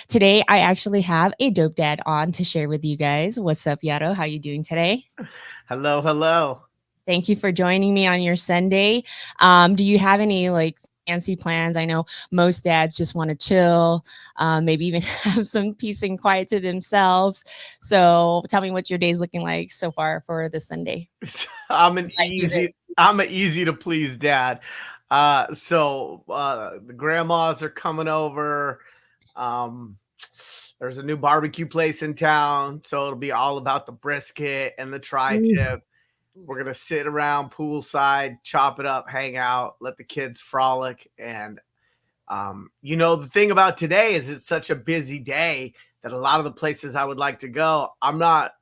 Today, I actually have a dope dad on to share with you guys. What's up, Yarrow? How you doing today? Hello, hello. Thank you for joining me on your Sunday. Do you have any fancy plans? I know most dads just want to chill, maybe even have some peace and quiet to themselves. So tell me what your day's looking like so far for this Sunday. I'm an Might do this. easy I'm an easy to please dad. The grandmas are coming over. Um there's a new barbecue place in town, so it'll be all about the brisket and the Ooh, tri-tip. We're gonna sit around poolside, chop it up, hang out, let the kids frolic. And the thing about today is it's such a busy day that a lot of the places I would like to go, I'm not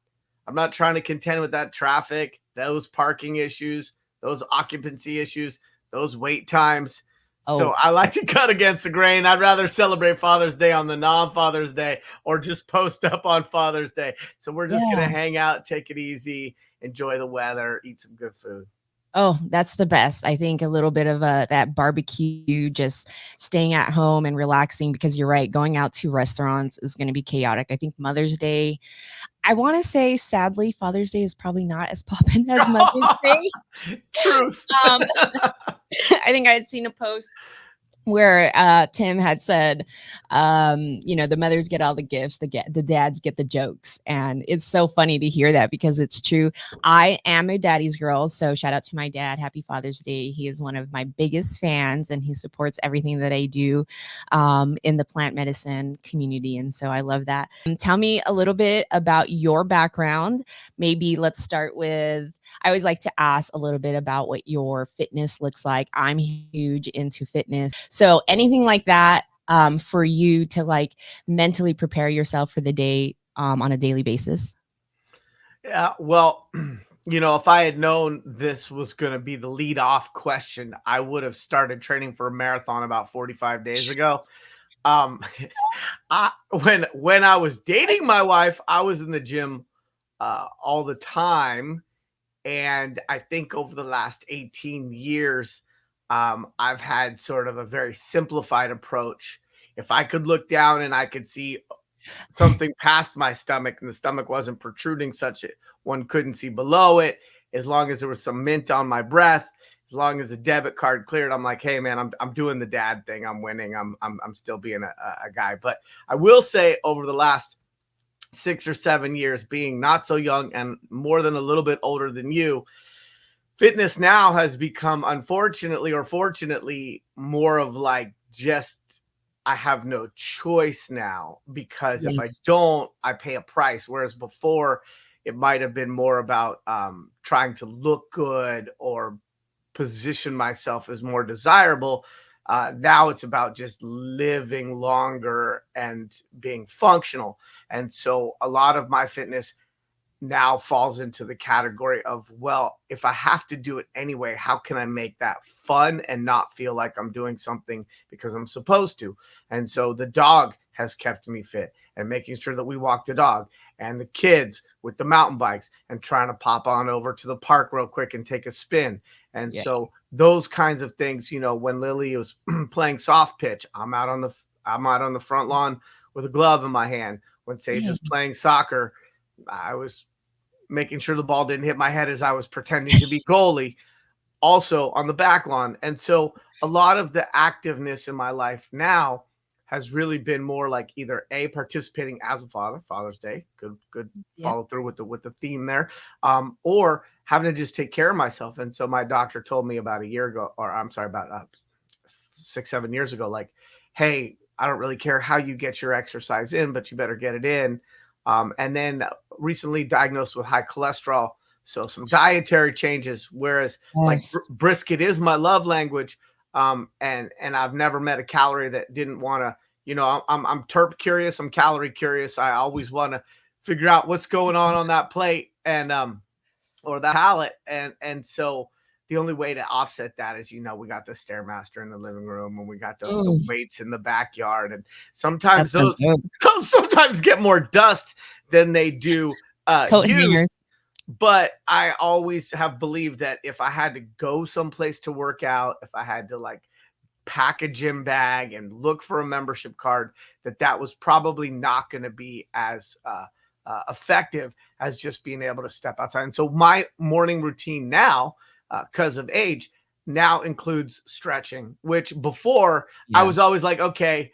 trying to contend with that traffic, those parking issues, those occupancy issues, those wait times. So oh, I like to cut against the grain. I'd rather celebrate Father's Day on the non-Father's Day or just post up on Father's Day. So we're just going yeah. to hang out, take it easy, enjoy the weather, eat some good food. Oh, that's the best. I think a little bit of that barbecue, just staying at home and relaxing because you're right, going out to restaurants is going to be chaotic. I think Mother's Day, I want to say sadly Father's Day is probably not as poppin' as Mother's Day. Truth. Um I think I had seen a post where Tim had said, the mothers get all the gifts, the dads get the jokes, and it's so funny to hear that because it's true. I am a daddy's girl, so shout out to my dad. Happy Father's Day. He is one of my biggest fans, and he supports everything that I do in the plant medicine community, and so I love that. Tell me a little bit about your background. Maybe let's start with I always like to ask a little bit about what your fitness looks like. I'm huge into fitness. So anything like that for you to mentally prepare yourself for the day on a daily basis? Yeah, well, if I had known this was going to be the lead off question, I would have started training for a marathon about 45 days ago. Um, when I was dating my wife, I was in the gym all the time, and I think over the last 18 years, I've had sort of a very simplified approach. If I could look down and I could see something past my stomach and the stomach wasn't protruding such that one couldn't see below it, as long as there was some mint on my breath, as long as the debit card cleared, I'm like, hey man, I'm doing the dad thing. I'm winning. I'm still being a guy. But I will say over the last 6 or 7 years, being not so young and more than a little bit older than you, fitness now has become, unfortunately or fortunately, more of like just I have no choice now, because if I Yes. don't, I pay a price. Whereas before, it might have been more about trying to look good or position myself as more desirable. Now it's about just living longer and being functional. And so a lot of my fitness now falls into the category of, well, if I have to do it anyway, how can I make that fun and not feel like I'm doing something because I'm supposed to? And so the dog has kept me fit, and making sure that we walk the dog, and the kids with the mountain bikes and trying to pop on over to the park real quick and take a spin. And Yeah. so those kinds of things, when Lily was playing soft pitch, I'm out on the front lawn with a glove in my hand. When Sage Yeah. was playing soccer, I was making sure the ball didn't hit my head as I was pretending to be goalie, also on the back lawn. And so a lot of the activeness in my life now has really been more like either a participating as a father, Father's Day, good Yep. follow through with the theme there, or having to just take care of myself. And so my doctor told me about a year ago, or I'm sorry, about 6, 7 years ago, like, hey, I don't really care how you get your exercise in, but you better get it in. And then recently diagnosed with high cholesterol. So some dietary changes, whereas like Yes. brisket is my love language. And I've never met a calorie that didn't want to, I'm terp curious. I'm calorie curious. I always want to figure out what's going on that plate, and, or the palate. And so the only way to offset that is, we got the Stairmaster in the living room, and we got the Ooh, weights in the backyard. And sometimes that's so those good. those sometimes get more dust than they do Coat use. hangers. But I always have believed that if I had to go someplace to work out, if I had to like pack a gym bag and look for a membership card, that was probably not going to be as effective as just being able to step outside. And so my morning routine now, because of age, now includes stretching, which before I was always like, okay,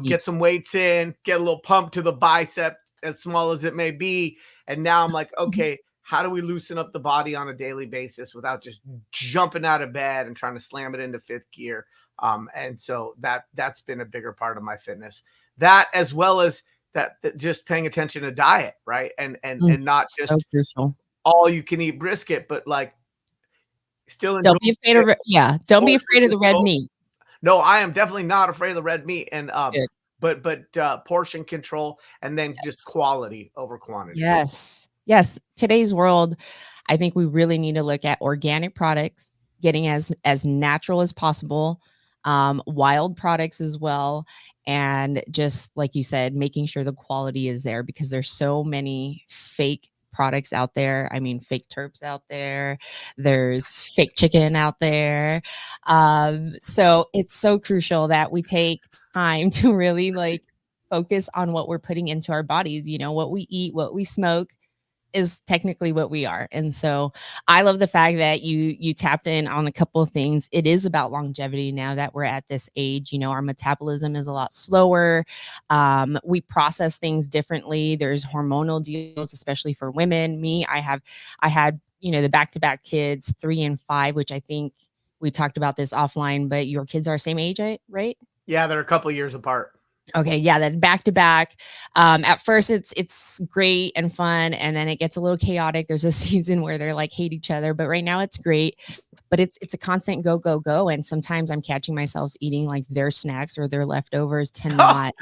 get some weights in, get a little pump to the bicep, as small as it may be. And now I'm like, okay, how do we loosen up the body on a daily basis without just jumping out of bed and trying to slam it into fifth gear? And so that's been a bigger part of my fitness. That, as well as that just paying attention to diet, right? And not so just crucial. all you can eat brisket, but like still enjoy. Don't be afraid of don't be afraid of the red meat. No, I am definitely not afraid of the red meat. And Good. but portion control, and then just quality over quantity. Yes. Today's world, I think we really need to look at organic products, getting as natural as possible, wild products as well, and just like you said, making sure the quality is there, because there's so many fake products out there. I mean, fake terps out there. There's fake chicken out there. So it's so crucial that we take time to really like focus on what we're putting into our bodies. What we eat, what we smoke is technically what we are. And so I love the fact that you tapped in on a couple of things. It is about longevity now that we're at this age. Our metabolism is a lot slower. We process things differently. There's hormonal deals, especially for women. I had the back-to-back kids, 3 and 5, which I think we talked about this offline, but your kids are same age, right? Yeah, they're a couple of years apart. Okay, yeah, that back to back. At first, it's great and fun, and then it gets a little chaotic. There's a season where they're like hate each other, but right now it's great. But it's a constant go go go, and sometimes I'm catching myself eating like their snacks or their leftovers to not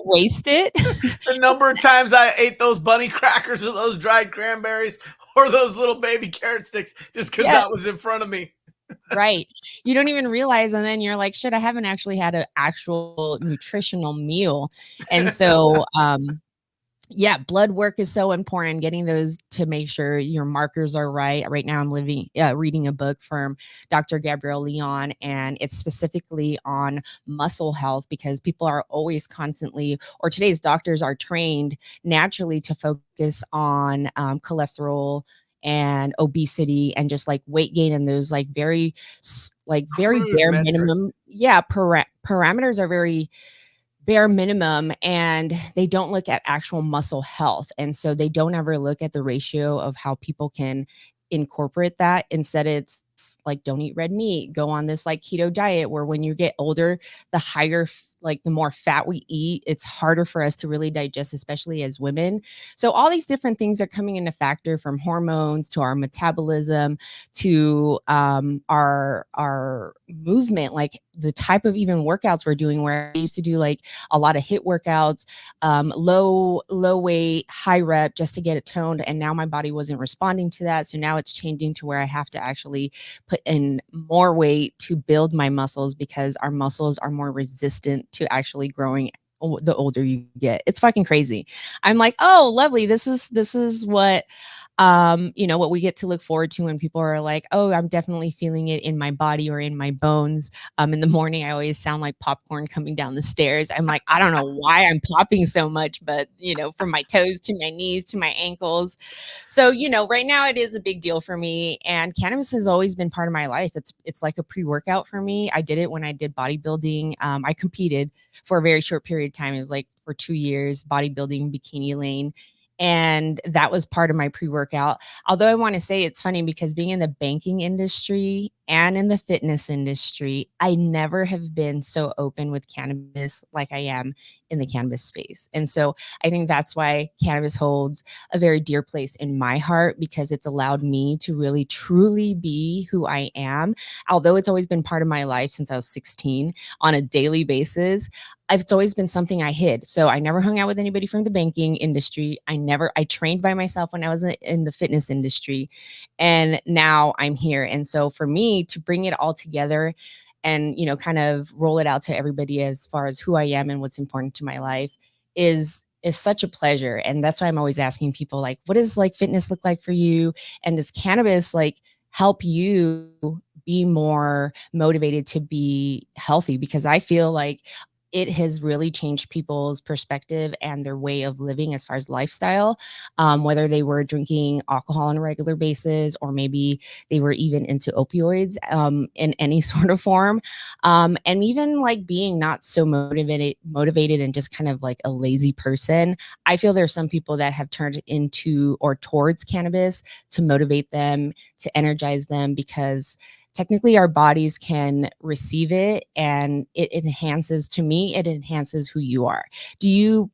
waste it. The number of times I ate those bunny crackers or those dried cranberries or those little baby carrot sticks just because that was in front of me. Right. You don't even realize. And then you're like, shit, I haven't actually had an actual nutritional meal. And so, blood work is so important, getting those to make sure your markers are right. Right now I'm reading a book from Dr. Gabrielle Leon, and it's specifically on muscle health, because people are always constantly, or today's doctors are trained naturally to focus on cholesterol and obesity and just like weight gain, and those like very bare minimum. Yeah. Parameters are very bare minimum, and they don't look at actual muscle health. And so they don't ever look at the ratio of how people can incorporate that. Instead, it's like, don't eat red meat, go on this like keto diet, where when you get older, the more fat we eat, it's harder for us to really digest, especially as women. So all these different things are coming into factor, from hormones to our metabolism to our movement, like the type of even workouts we're doing, where I used to do like a lot of HIIT workouts, low weight, high rep, just to get it toned. And now my body wasn't responding to that. So now it's changing to where I have to actually put in more weight to build my muscles, because our muscles are more resistant to actually growing the older you get. It's fucking crazy. I'm like, oh, lovely. This is what what we get to look forward to when people are like, oh, I'm definitely feeling it in my body or in my bones. In the morning, I always sound like popcorn coming down the stairs. I'm like, I don't know why I'm popping so much, but from my toes to my knees to my ankles. So, right now it is a big deal for me, and cannabis has always been part of my life. It's like a pre-workout for me. I did it when I did bodybuilding. I competed for a very short period of time. It was like for 2 years, bodybuilding, bikini lane. And that was part of my pre-workout. Although I want to say, it's funny, because being in the banking industry and in the fitness industry, I never have been so open with cannabis like I am in the cannabis space. And so I think that's why cannabis holds a very dear place in my heart, because it's allowed me to really truly be who I am. Although it's always been part of my life since I was 16 on a daily basis, it's always been something I hid. So I never hung out with anybody from the banking industry. I trained by myself when I was in the fitness industry, and now I'm here. And so for me to bring it all together and, kind of roll it out to everybody as far as who I am and what's important to my life is such a pleasure. And that's why I'm always asking people, like, what does like fitness look like for you? And does cannabis like help you be more motivated to be healthy, because I feel like it has really changed people's perspective and their way of living as far as lifestyle, whether they were drinking alcohol on a regular basis, or maybe they were even into opioids in any sort of form, and even like being not so motivated and just kind of like a lazy person. I feel there's some people that have turned into or towards cannabis to motivate them, to energize them, because technically our bodies can receive it, and it enhances, to me, it enhances who you are. Do you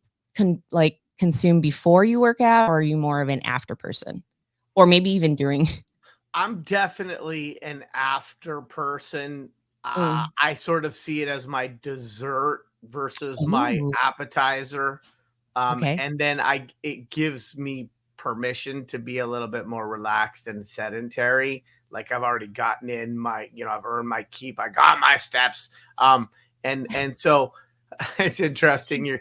consume before you work out, or are you more of an after person, or maybe even during? I'm definitely an after person. Mm. I sort of see it as my dessert versus my Ooh, appetizer. okay. And then it gives me permission to be a little bit more relaxed and sedentary. Like I've already gotten in my, I've earned my keep. I got my steps. And so it's interesting.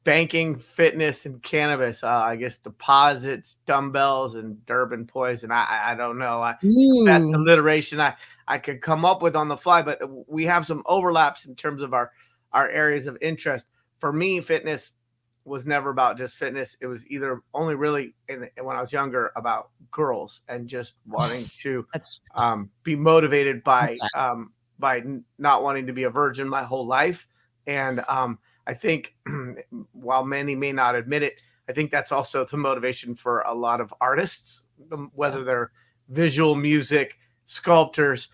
Banking, fitness, and cannabis. I guess deposits, dumbbells, and Durban poison. I don't know. It's the best Ooh. alliteration I could come up with on the fly. But we have some overlaps in terms of our areas of interest. For me, fitness was never about just fitness. It was either only really when I was younger about girls and just wanting to That's be motivated love by that. not wanting to be a virgin my whole life. And I think while many may not admit it, I think that's also the motivation for a lot of artists, Yeah. whether they're visual music, sculptors.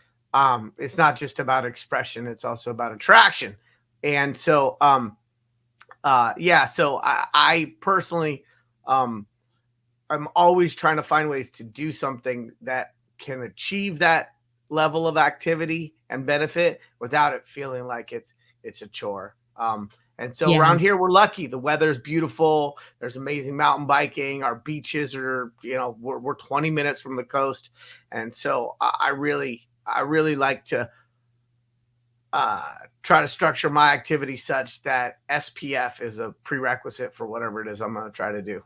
It's not just about expression, it's also about attraction. And so, yeah, so I personally, um, I'm always trying to find ways to do something that can achieve that level of activity and benefit without it feeling like it's a chore. And so Yeah. around here we're lucky. The weather's beautiful. There's amazing mountain biking. Our beaches are, we're 20 minutes from the coast, and so I really like to try to structure my activity such that SPF is a prerequisite for whatever it is I'm going to try to do.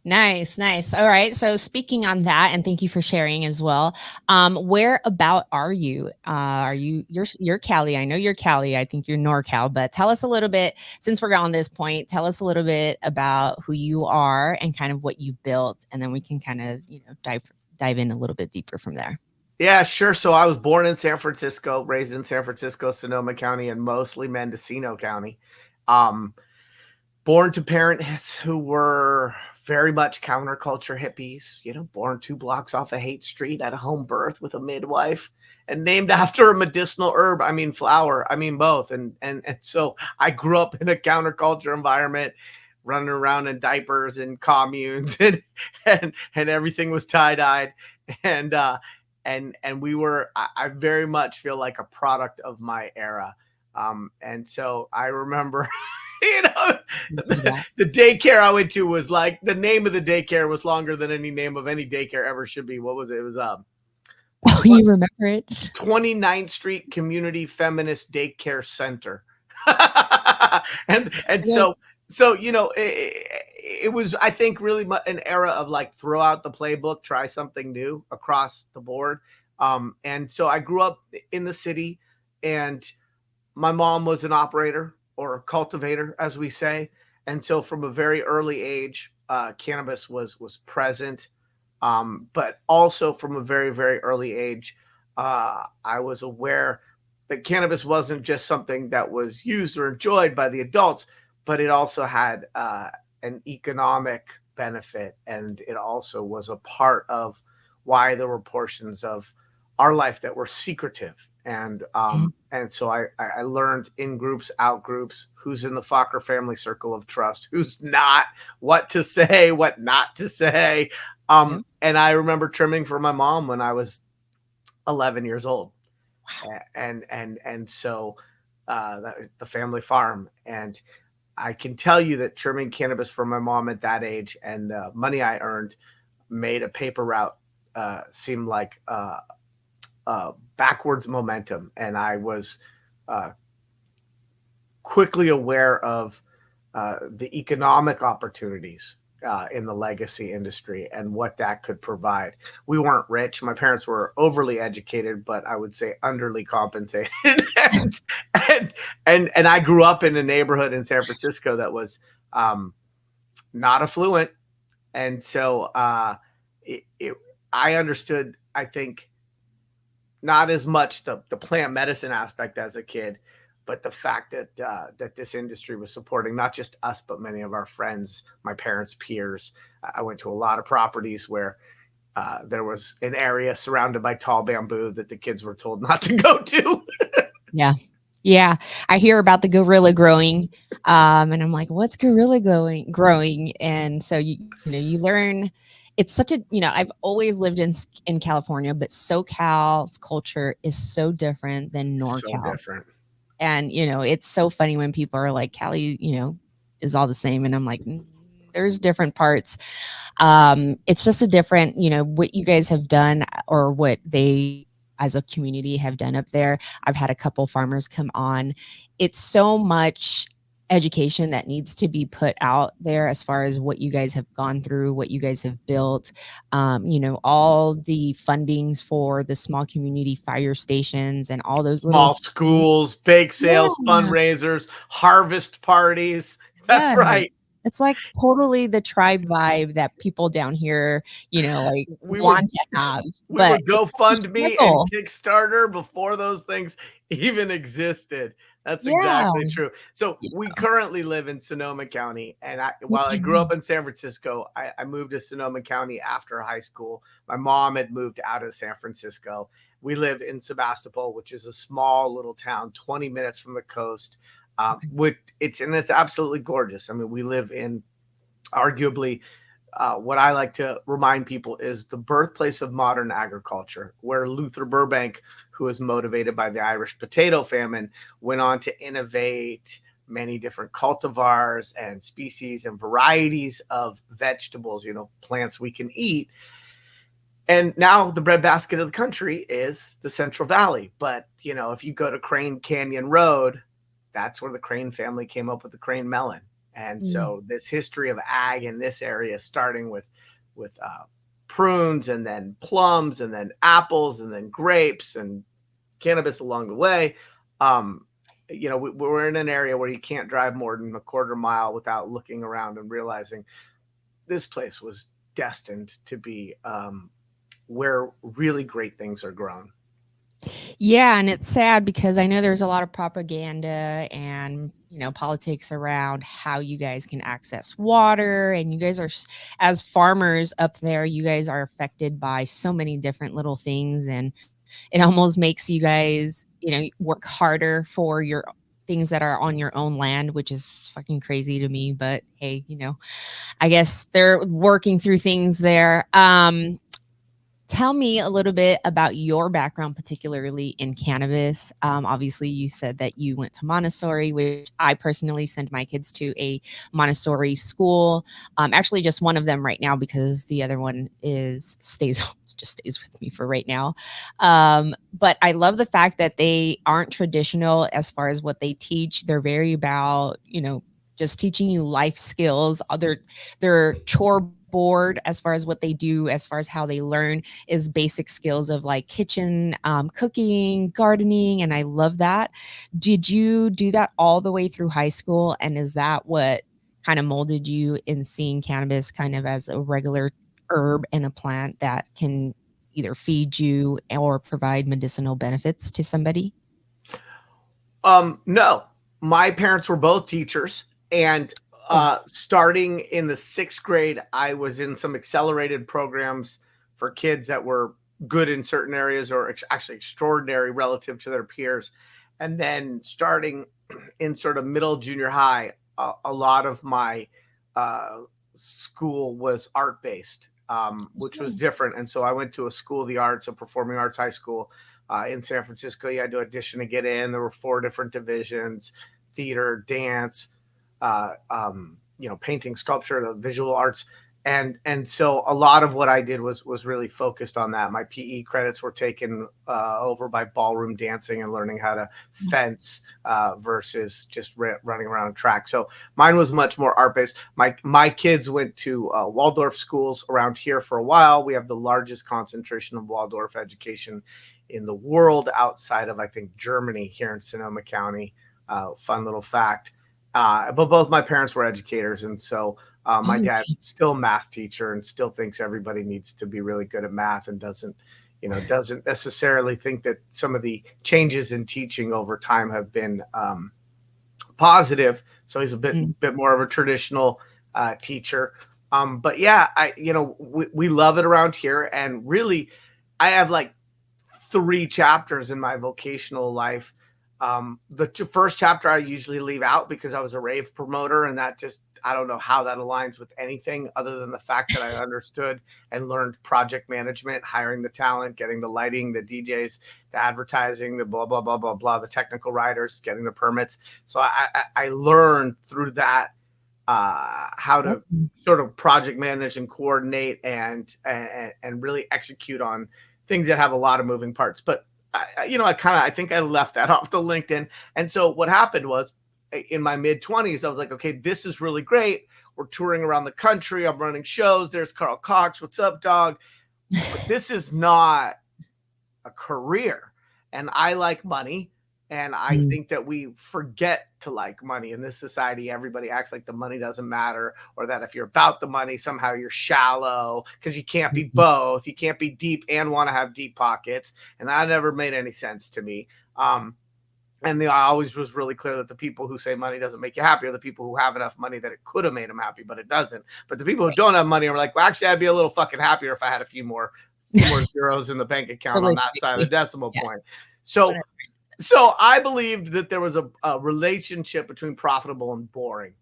Nice, nice. All right. So speaking on that, and thank you for sharing as well. Where about are you? Are you're Cali? I know you're Cali. I think you're NorCal, but tell us a little bit, since we're on this point, tell us a little bit about who you are and kind of what you built, and then we can kind of, dive in a little bit deeper from there. Yeah, sure. So I was born in San Francisco, raised in San Francisco, Sonoma County, and mostly Mendocino County. Um, Born to parents who were very much counterculture hippies, born 2 blocks off of Haight Street at a home birth with a midwife, and named after a medicinal herb. I mean, flower. I mean, both. And so I grew up in a counterculture environment, running around in diapers and communes, and everything was tie-dyed. And and we were I very much feel like a product of my era. And so I remember Do that. the daycare I went to was like, the name of the daycare was longer than any name of any daycare ever should be. What was it? It was Oh, what you remember it? 29th Street Community Feminist Daycare Center. And so it was, I think, really an era of like, throw out the playbook, try something new across the board. And so I grew up in the city, and my mom was an operator, or a cultivator, as we say. And so from a very early age, cannabis was present. But also from a very, very early age, I was aware that cannabis wasn't just something that was used or enjoyed by the adults, but it also had an economic benefit. And it also was a part of why there were portions of our life that were secretive. And so I learned in groups, out groups, who's in the Fokker family circle of trust, who's not, what to say, what not to say. Yep. And I remember trimming for my mom when I was 11 years old. Wow. And so the family farm. And I can tell you that trimming cannabis for my mom at that age, and money I earned, made a paper route seem like backwards momentum. And I was uh, quickly aware of the economic opportunities in the legacy industry and what that could provide. We weren't rich. My parents were overly educated, but I would say underly compensated. and, and I grew up in a neighborhood in San Francisco that was not affluent. And so I understood, I think, not as much the plant medicine aspect as a kid, but the fact that that this industry was supporting not just us, but many of our friends, my parents' peers. I went to a lot of properties where there was an area surrounded by tall bamboo that the kids were told not to go to. Yeah. Yeah. I hear about the gorilla growing. And I'm like, what's gorilla growing? And so you know, you learn it's such a, you know, I've always lived in California, but SoCal's culture is so different than So NorCal. different. And, you know, it's so funny when people are like, Cali, you know, is all the same. And I'm like, there's different parts. It's just a different, you know, what you guys have done or what they as a community have done up there. I've had a couple farmers come on. It's so much education that needs to be put out there as far as what you guys have gone through, what you guys have built, you know, all the fundings for the small community fire stations and all those little Small schools, bake sales, yeah, fundraisers, harvest parties. That's right. yes. It's like totally the tribe vibe that people down here, you know, like We would want to have, we but would it's such a GoFundMe and struggle. Kickstarter before those things even existed. That's Yeah. exactly true. So Yeah. we currently live in Sonoma County, and while I grew up in Yes. San Francisco, I moved to Sonoma County after high school. My mom had moved out of San Francisco. We live in Sebastopol, which is a small little town, 20 minutes from the coast. Okay. It's absolutely gorgeous. I mean, we live in arguably what I like to remind people is the birthplace of modern agriculture, where Luther Burbank, who was motivated by the Irish potato famine, went on to innovate many different cultivars and species and varieties of vegetables, you know, plants we can eat. And now the breadbasket of the country is the Central Valley. But, you know, if you go to Crane Canyon Road, that's where the Crane family came up with the Crane melon. And Mm. so this history of ag in this area, starting with prunes and then plums and then apples and then grapes and cannabis along the way. Um, you know, we're in an area where you can't drive more than a quarter mile without looking around and realizing this place was destined to be where really great things are grown. Yeah, and it's sad because I know there's a lot of propaganda and, you know, politics around how you guys can access water and you guys are as farmers up there, you guys are affected by so many different little things and it almost makes you guys, you know, work harder for your things that are on your own land, which is fucking crazy to me, but hey, you know, I guess they're working through things there. Tell me a little bit about your background, particularly in cannabis. Obviously, you said that you went to Montessori, which I personally send my kids to a Montessori school. Actually, just one of them right now because the other one stays with me for right now. But I love the fact that they aren't traditional as far as what they teach. They're very about, you know, just teaching you life skills. Their chore board as far as what they do, as far as how they learn is basic skills of like kitchen, cooking, gardening. And I love that. Did you do that all the way through high school? And is that what kind of molded you in seeing cannabis kind of as a regular herb and a plant that can either feed you or provide medicinal benefits to somebody? No, my parents were both teachers, and Oh, starting in the 6th grade, I was in some accelerated programs for kids that were good in certain areas or actually extraordinary relative to their peers. And then starting in sort of middle junior high, a lot of my uh, school was art based, which was different. And so I went to a school of the arts, a performing arts high school in San Francisco. You had to audition to get in. There were 4 different divisions: theater, dance, you know, painting, sculpture, the visual arts. And so a lot of what I did was really focused on that. My PE credits were taken over by ballroom dancing and learning how to fence versus just running around a track. So mine was much more art based. My kids went to Waldorf schools around here for a while. We have the largest concentration of Waldorf education in the world, outside of, I think, Germany, here in Sonoma County. Fun little fact. But both my parents were educators, and so my dad's still a math teacher and still thinks everybody needs to be really good at math, and doesn't necessarily think that some of the changes in teaching over time have been positive. So he's a bit more of a traditional teacher. But yeah, we love it around here. And really, I have like 3 chapters in my vocational life. The first chapter I usually leave out because I was a rave promoter, and that just, I don't know how that aligns with anything other than the fact that I understood and learned project management, hiring the talent, getting the lighting, the DJs, the advertising, the blah, blah, blah, blah, blah, the technical writers, getting the permits. So I learned through that how to sort of project manage and coordinate and really execute on things that have a lot of moving parts. But I think I left that off the LinkedIn. And so what happened was, in my mid-20s, I was like, okay, this is really great. We're touring around the country. I'm running shows. There's Carl Cox. What's up, dog? But this is not a career. And I like money. And I think that we forget to like money in this society. Everybody acts like the money doesn't matter, or that if you're about the money, somehow you're shallow, because you can't be both. You can't be deep and want to have deep pockets. And that never made any sense to me. And I always was really clear that the people who say money doesn't make you happy are the people who have enough money that it could have made them happy, but it doesn't. But the people who don't have money are like, well, actually, I'd be a little fucking happier if I had a few more zeros in the bank account on that side of the decimal point. So I believed that there was a relationship between profitable and boring.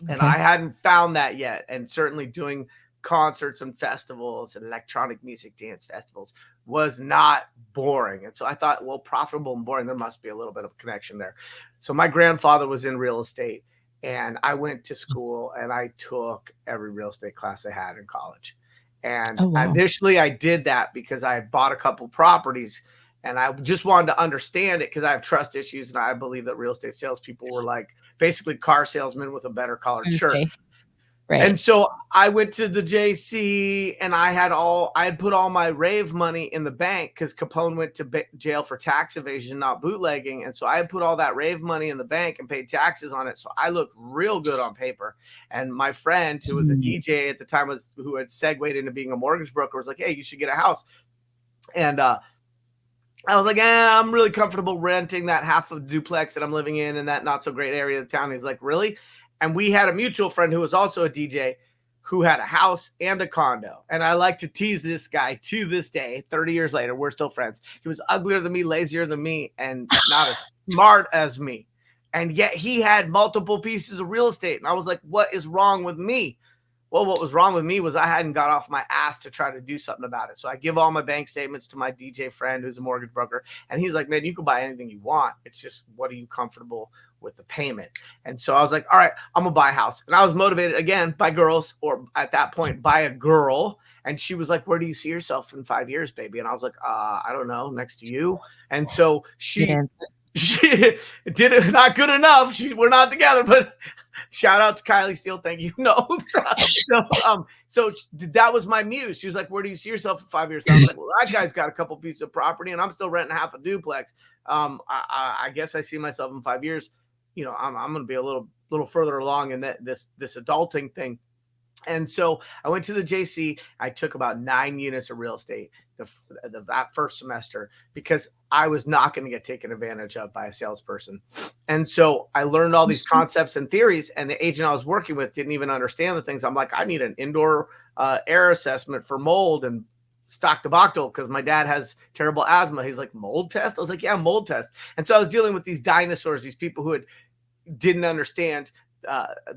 And I hadn't found that yet. And certainly doing concerts and festivals and electronic music dance festivals was not boring. And so I thought, well, profitable and boring, there must be a little bit of a connection there. So my grandfather was in real estate, and I went to school and I took every real estate class I had in college. And initially I did that because I had bought a couple properties, and I just wanted to understand it because I have trust issues. And I believe that real estate salespeople were like basically car salesmen with a better collared shirt. Right. And so I went to the JC, and I had put all my rave money in the bank because Capone went to jail for tax evasion, not bootlegging. And so I had put all that rave money in the bank and paid taxes on it. So I looked real good on paper. And my friend, who was a DJ at the time, who had segued into being a mortgage broker, was like, hey, you should get a house. And I was like, I'm really comfortable renting that half of the duplex that I'm living in that not so great area of town. He's like, really? And we had a mutual friend who was also a DJ who had a house and a condo. And I like to tease this guy to this day, 30 years later, we're still friends. He was uglier than me, lazier than me, and not as smart as me. And yet he had multiple pieces of real estate. And I was like, what is wrong with me? Well, what was wrong with me was I hadn't got off my ass to try to do something about it. So I give all my bank statements to my DJ friend who's a mortgage broker. And he's like, man, you can buy anything you want. It's just, what are you comfortable with the payment? And so I was like, all right, I'm gonna buy a house. And I was motivated again by girls, or at that point by a girl. And she was like, where do you see yourself in 5 years, baby? And I was like, I don't know, next to you. And so she did it. Not good enough. We're not together, but shout out to Kylie Steele. Thank you. No. So that was my muse. She was like, where do you see yourself in 5 years? And I was like, well, that guy's got a couple pieces of property and I'm still renting half a duplex. I guess I see myself in 5 years. I'm going to be a little further along in this adulting thing. And so I went to the JC. I took about 9 units of real estate that first semester because I was not going to get taken advantage of by a salesperson. And so I learned all these concepts and theories, and the agent I was working with didn't even understand the things. I'm like, I need an indoor air assessment for mold and Stactobactyl because my dad has terrible asthma. He's like, mold test? I was like, yeah, mold test. And so I was dealing with these dinosaurs, these people who didn't understand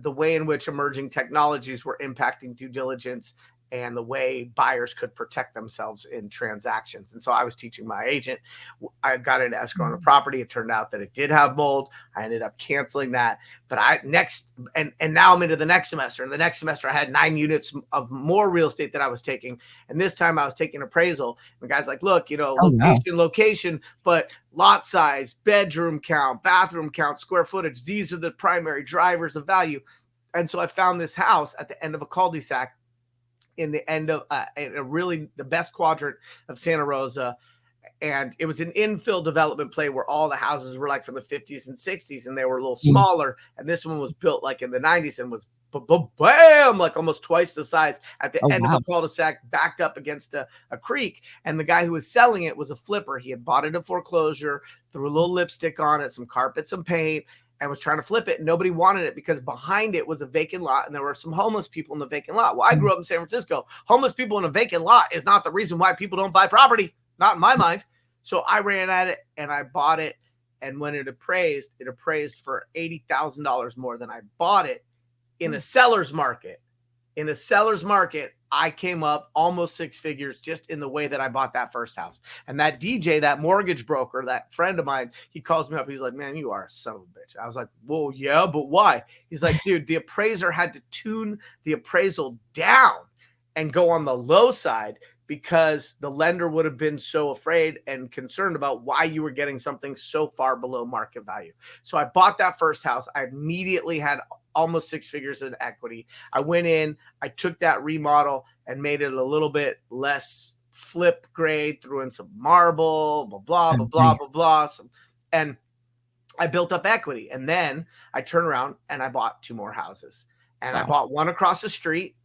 the way in which emerging technologies were impacting due diligence and the way buyers could protect themselves in transactions. And so I was teaching my agent. I got into escrow on a property. It turned out that it did have mold. I ended up canceling that. But now I'm into the next semester. And the next semester I had 9 units of more real estate that I was taking. And this time I was taking appraisal. And the guy's like, look, location, but lot size, bedroom count, bathroom count, square footage. These are the primary drivers of value. And so I found this house at the end of a cul-de-sac in the end of really the best quadrant of Santa Rosa. And it was an infill development play where all the houses were like from the 50s and 60s, and they were a little smaller. And this one was built like in the 90s and was bam, like almost twice the size at the end of a cul-de-sac, backed up against a creek. And the guy who was selling it was a flipper. He had bought it in foreclosure, threw a little lipstick on it, some carpet, some paint, and was trying to flip it. Nobody wanted it because behind it was a vacant lot and there were some homeless people in the vacant lot. Well, I grew up in San Francisco. Homeless people in a vacant lot is not the reason why people don't buy property, not in my mind. So I ran at it and I bought it. And when it appraised for $80,000 more than I bought it in a seller's market. In a seller's market, I came up almost 6 figures just in the way that I bought that first house. And that DJ, that mortgage broker, that friend of mine, he calls me up. He's like, man, you are a son of a bitch. I was like, well, yeah, but why? He's like, dude, the appraiser had to tune the appraisal down and go on the low side because the lender would have been so afraid and concerned about why you were getting something so far below market value. So I bought that first house. I immediately had almost 6 figures in equity. I went in, I took that remodel and made it a little bit less flip grade, threw in some marble, blah, blah, blah, blah, blah. And I built up equity. And then I turned around and I bought 2 more houses. And I bought one across the street.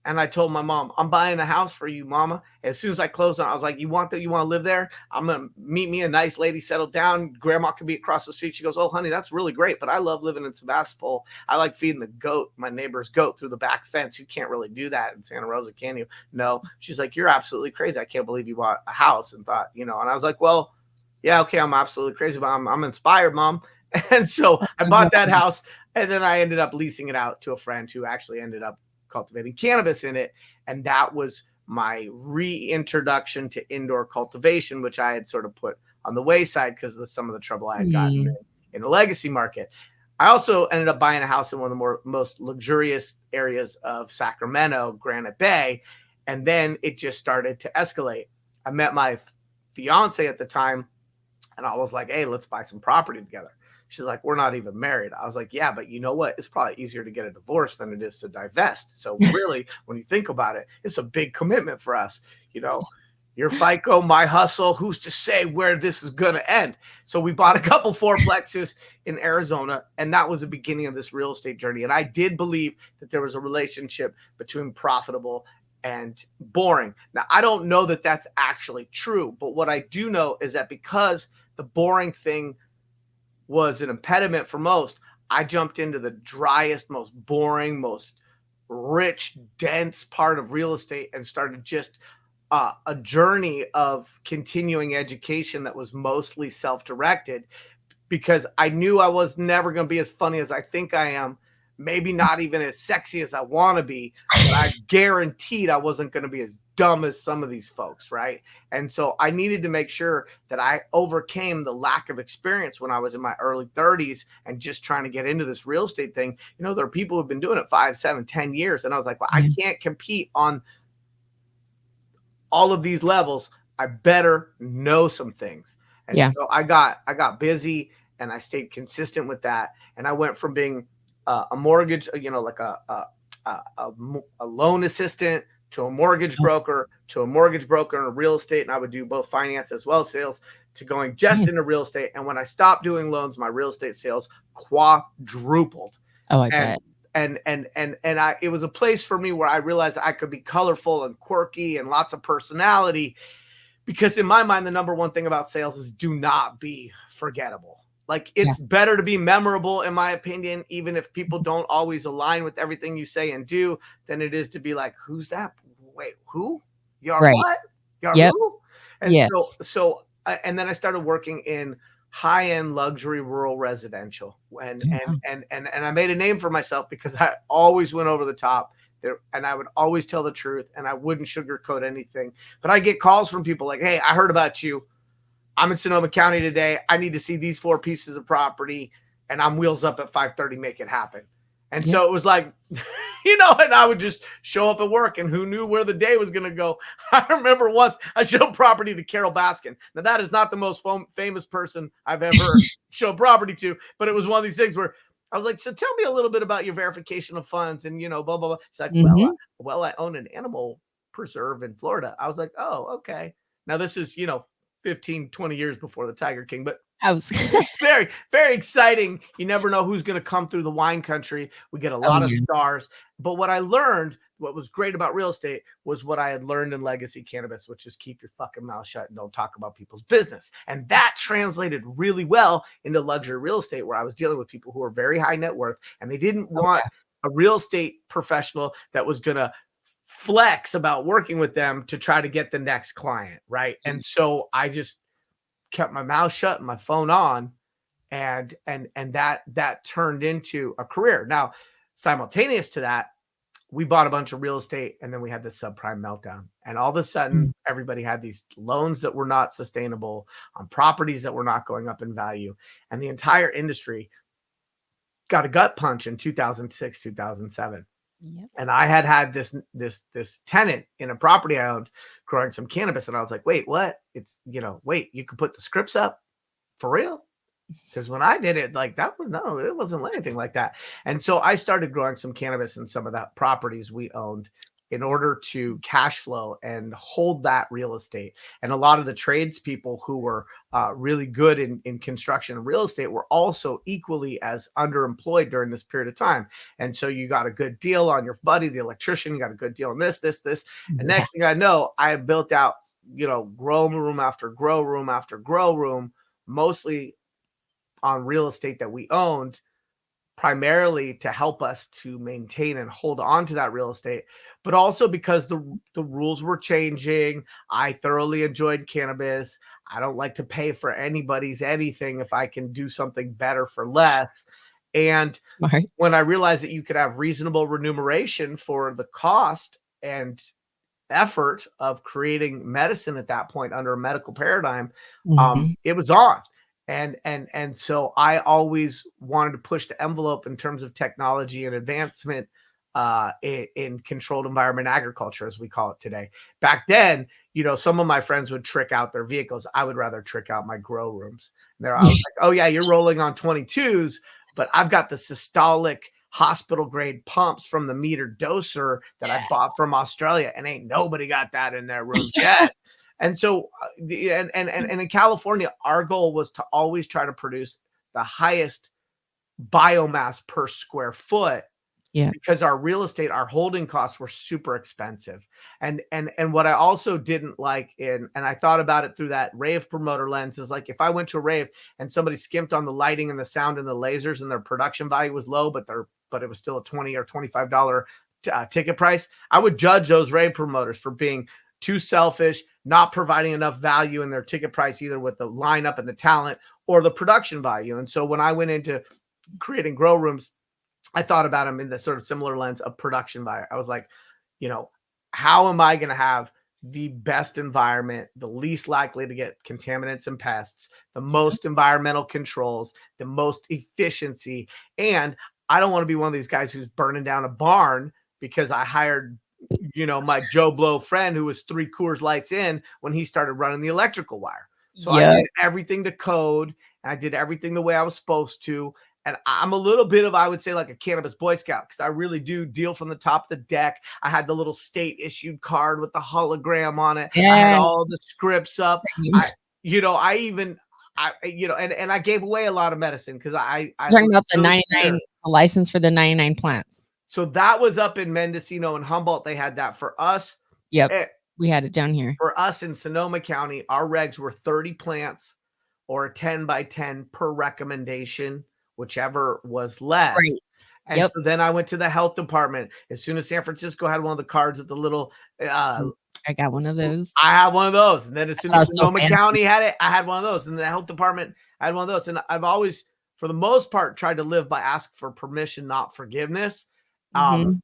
And I told my mom, I'm buying a house for you, mama. As soon as I closed on it, I was like, you want to live there? I'm going to meet me a nice lady, settle down. Grandma could be across the street. She goes, oh, honey, that's really great. But I love living in Sebastopol. I like feeding the goat, my neighbor's goat, through the back fence. You can't really do that in Santa Rosa, can you? No. She's like, you're absolutely crazy. I can't believe you bought a house and thought, and I was like, well, yeah, okay, I'm absolutely crazy, but I'm inspired, mom. And so I bought that house, and then I ended up leasing it out to a friend who actually ended up cultivating cannabis in it. And that was my reintroduction to indoor cultivation, which I had sort of put on the wayside because of some of the trouble I had gotten in the legacy market. I also ended up buying a house in one of the most luxurious areas of Sacramento, Granite Bay. And then it just started to escalate. I met my fiance at the time and I was like, hey, let's buy some property together. She's like, we're not even married. I was like, yeah, but you know what? It's probably easier to get a divorce than it is to divest. So really, when you think about it, it's a big commitment for us. Your FICO, my hustle, who's to say where this is going to end? So we bought a couple fourplexes in Arizona, and that was the beginning of this real estate journey. And I did believe that there was a relationship between profitable and boring. Now, I don't know that that's actually true, but what I do know is that because the boring thing was an impediment for most, I jumped into the driest, most boring, most rich, dense part of real estate and started just a journey of continuing education that was mostly self-directed because I knew I was never going to be as funny as I think I am, maybe not even as sexy as I want to be, but I guaranteed I wasn't going to be as dumb as some of these folks, right? And so I needed to make sure that I overcame the lack of experience when I was in my early 30s and just trying to get into this real estate thing. There are people who've been doing it 5, 7, 10 years. And I was like, well, I can't compete on all of these levels. I better know some things. And so I got busy and I stayed consistent with that. And I went from being a mortgage, like a loan assistant to a mortgage broker, in real estate. And I would do both finance as well as sales, to going just into real estate. And when I stopped doing loans, my real estate sales quadrupled. Oh, I bet. And it was a place for me where I realized I could be colorful and quirky and lots of personality, because in my mind, the number one thing about sales is do not be forgettable. Like, it's better to be memorable, in my opinion, even if people don't always align with everything you say and do, than it is to be like, who's that? Wait, who? You're what? You're who? And and then I started working in high-end luxury rural residential. And I made a name for myself because I always went over the top. and I would always tell the truth, and I wouldn't sugarcoat anything. But I get calls from people like, "Hey, I heard about you. I'm in Sonoma County today. I need to see these 4 pieces of property, and I'm wheels up at 5:30. Make it happen." And so it was like, and I would just show up at work, and who knew where the day was going to go. I remember once I showed property to Carol Baskin. Now, that is not the most famous person I've ever showed property to, but it was one of these things where I was like, "So tell me a little bit about your verification of funds," and, blah, blah, blah. It's like, well, I own an animal preserve in Florida. I was like, "Oh, okay." Now, this is, 15, 20 years before the Tiger King, but it's very, very exciting. You never know who's going to come through the wine country. We get a lot of stars. But what I learned, what was great about real estate, was what I had learned in legacy cannabis, which is keep your fucking mouth shut and don't talk about people's business. And that translated really well into luxury real estate, where I was dealing with people who were very high net worth, and they didn't want a real estate professional that was going to flex about working with them to try to get the next client, right? And so I just kept my mouth shut and my phone on, and that turned into a career. Now, simultaneous to that, we bought a bunch of real estate, and then we had this subprime meltdown, and all of a sudden everybody had these loans that were not sustainable on properties that were not going up in value, and the entire industry got a gut punch in 2006, 2007. And I had this tenant in a property I owned growing some cannabis. And I was like, "Wait, what? It's, wait, you could put the scripts up for real?" Because when I did it, like, it wasn't anything like that. And so I started growing some cannabis in some of that properties we owned in order to cash flow and hold that real estate. And a lot of the tradespeople who were really good in construction and real estate were also equally as underemployed during this period of time. And so you got a good deal on your buddy, the electrician, you got a good deal on this. And next thing I know, I built out, grow room after grow room after grow room, mostly on real estate that we owned, primarily to help us to maintain and hold on to that real estate, but also because the rules were changing. I thoroughly enjoyed cannabis. I don't like to pay for anybody's anything if I can do something better for less. And when I realized that you could have reasonable remuneration for the cost and effort of creating medicine at that point under a medical paradigm, it was on. And so I always wanted to push the envelope in terms of technology and advancement in controlled environment agriculture, as we call it today. Back then, some of my friends would trick out their vehicles. I would rather trick out my grow rooms. I was like, "Oh yeah, you're rolling on 22s, but I've got the systolic hospital grade pumps from the meter doser that I bought from Australia, and ain't nobody got that in their room yet." And so, and in California, our goal was to always try to produce the highest biomass per square foot, because our real estate, our holding costs were super expensive. And what I also didn't like and I thought about it through that rave promoter lens, is like, if I went to a rave and somebody skimped on the lighting and the sound and the lasers and their production value was low, but it was still a $20 or $25 ticket price, I would judge those rave promoters for being too selfish, not providing enough value in their ticket price, either with the lineup and the talent or the production value. And so when I went into creating grow rooms, I thought about them in the sort of similar lens of production value. I was like, how am I going to have the best environment, the least likely to get contaminants and pests, the most environmental controls, the most efficiency? And I don't want to be one of these guys who's burning down a barn because I hired my Joe Blow friend who was 3 Coors Lights in when he started running the electrical wire. So I did everything to code, and I did everything the way I was supposed to. And I'm a little bit of, I would say, like a cannabis Boy Scout, because I really do deal from the top of the deck. I had the little state issued card with the hologram on it. I had all the scripts up. I gave away a lot of medicine because I talking about the 99 license for the 99 plants. So that was up in Mendocino and Humboldt. They had that. For us. Yep. We had it down here. For us in Sonoma County, our regs were 30 plants or 10 by 10 per recommendation, whichever was less. Right. And so then I went to the health department. As soon as San Francisco had one of the cards with the little I got one of those. I had one of those. And then as soon as Sonoma County had it, I had one of those. And the health department had one of those. And I've always, for the most part, tried to live by ask for permission, not forgiveness. And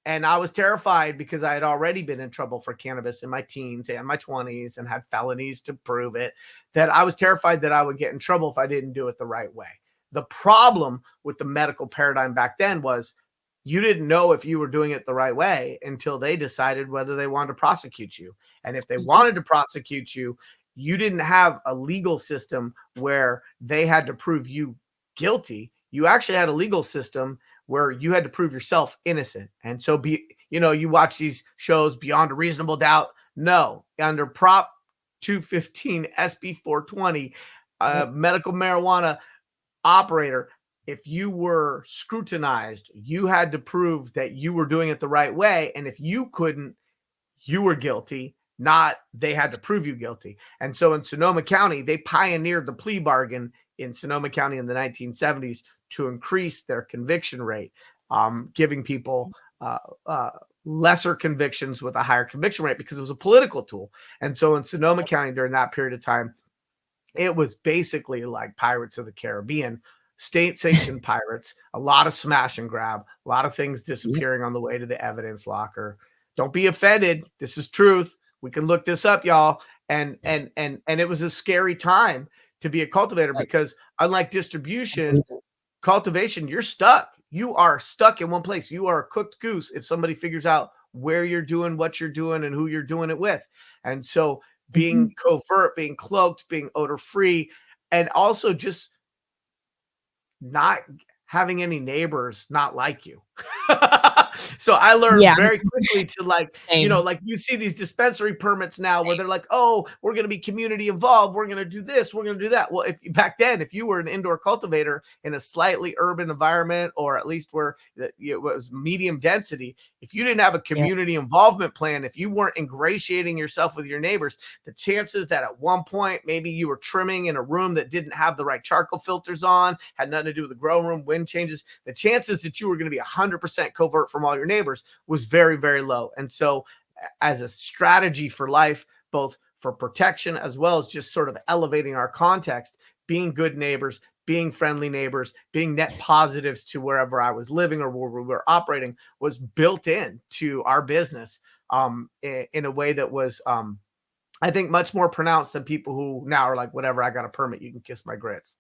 And I was terrified because I had already been in trouble for cannabis in my teens and my 20s and had felonies to prove it, that I was terrified that I would get in trouble if I didn't do it the right way. The problem with the medical paradigm back then was you didn't know if you were doing it the right way until they decided whether they wanted to prosecute you. And if they Yep. wanted to prosecute you, you didn't have a legal system where they had to prove you guilty. You actually had a legal system where you had to prove yourself innocent. And so you watch these shows Beyond a Reasonable Doubt. No, under Prop 215 SB 420, Yep. medical marijuana operator, if you were scrutinized, you had to prove that you were doing it the right way. And if you couldn't, you were guilty, not they had to prove you guilty. And so in Sonoma County, they pioneered the plea bargain in Sonoma County in the 1970s to increase their conviction rate, giving people lesser convictions with a higher conviction rate because it was a political tool. And so in Sonoma County during that period of time, it was basically like Pirates of the Caribbean, state sanctioned pirates, a lot of smash and grab, a lot of things disappearing on the way to the evidence locker. Don't be offended. This is truth. We can look this up, y'all. And it was a scary time to be a cultivator because unlike distribution, cultivation, you're stuck. You are stuck in one place. You are a cooked goose if somebody figures out where you're doing, what you're doing, and who you're doing it with. And so being covert, being cloaked, being odor free, and also just not having any neighbors not like you. So I learned very quickly to like you see these dispensary permits now where they're like, oh, we're going to be community involved. We're going to do this. We're going to do that. Well, if back then, if you were an indoor cultivator in a slightly urban environment, or at least where it was medium density, if you didn't have a community involvement plan, if you weren't ingratiating yourself with your neighbors, the chances that at one point, maybe you were trimming in a room that didn't have the right charcoal filters on, had nothing to do with the grow room, wind changes, the chances that you were going to be 100% covert from all your neighbors was very, very low. And so as a strategy for life, both for protection as well as just sort of elevating our context, being good neighbors, being friendly neighbors, being net positives to wherever I was living or where we were operating was built in to our business in a way that was, I think, much more pronounced than people who now are like, whatever, I got a permit, you can kiss my grits.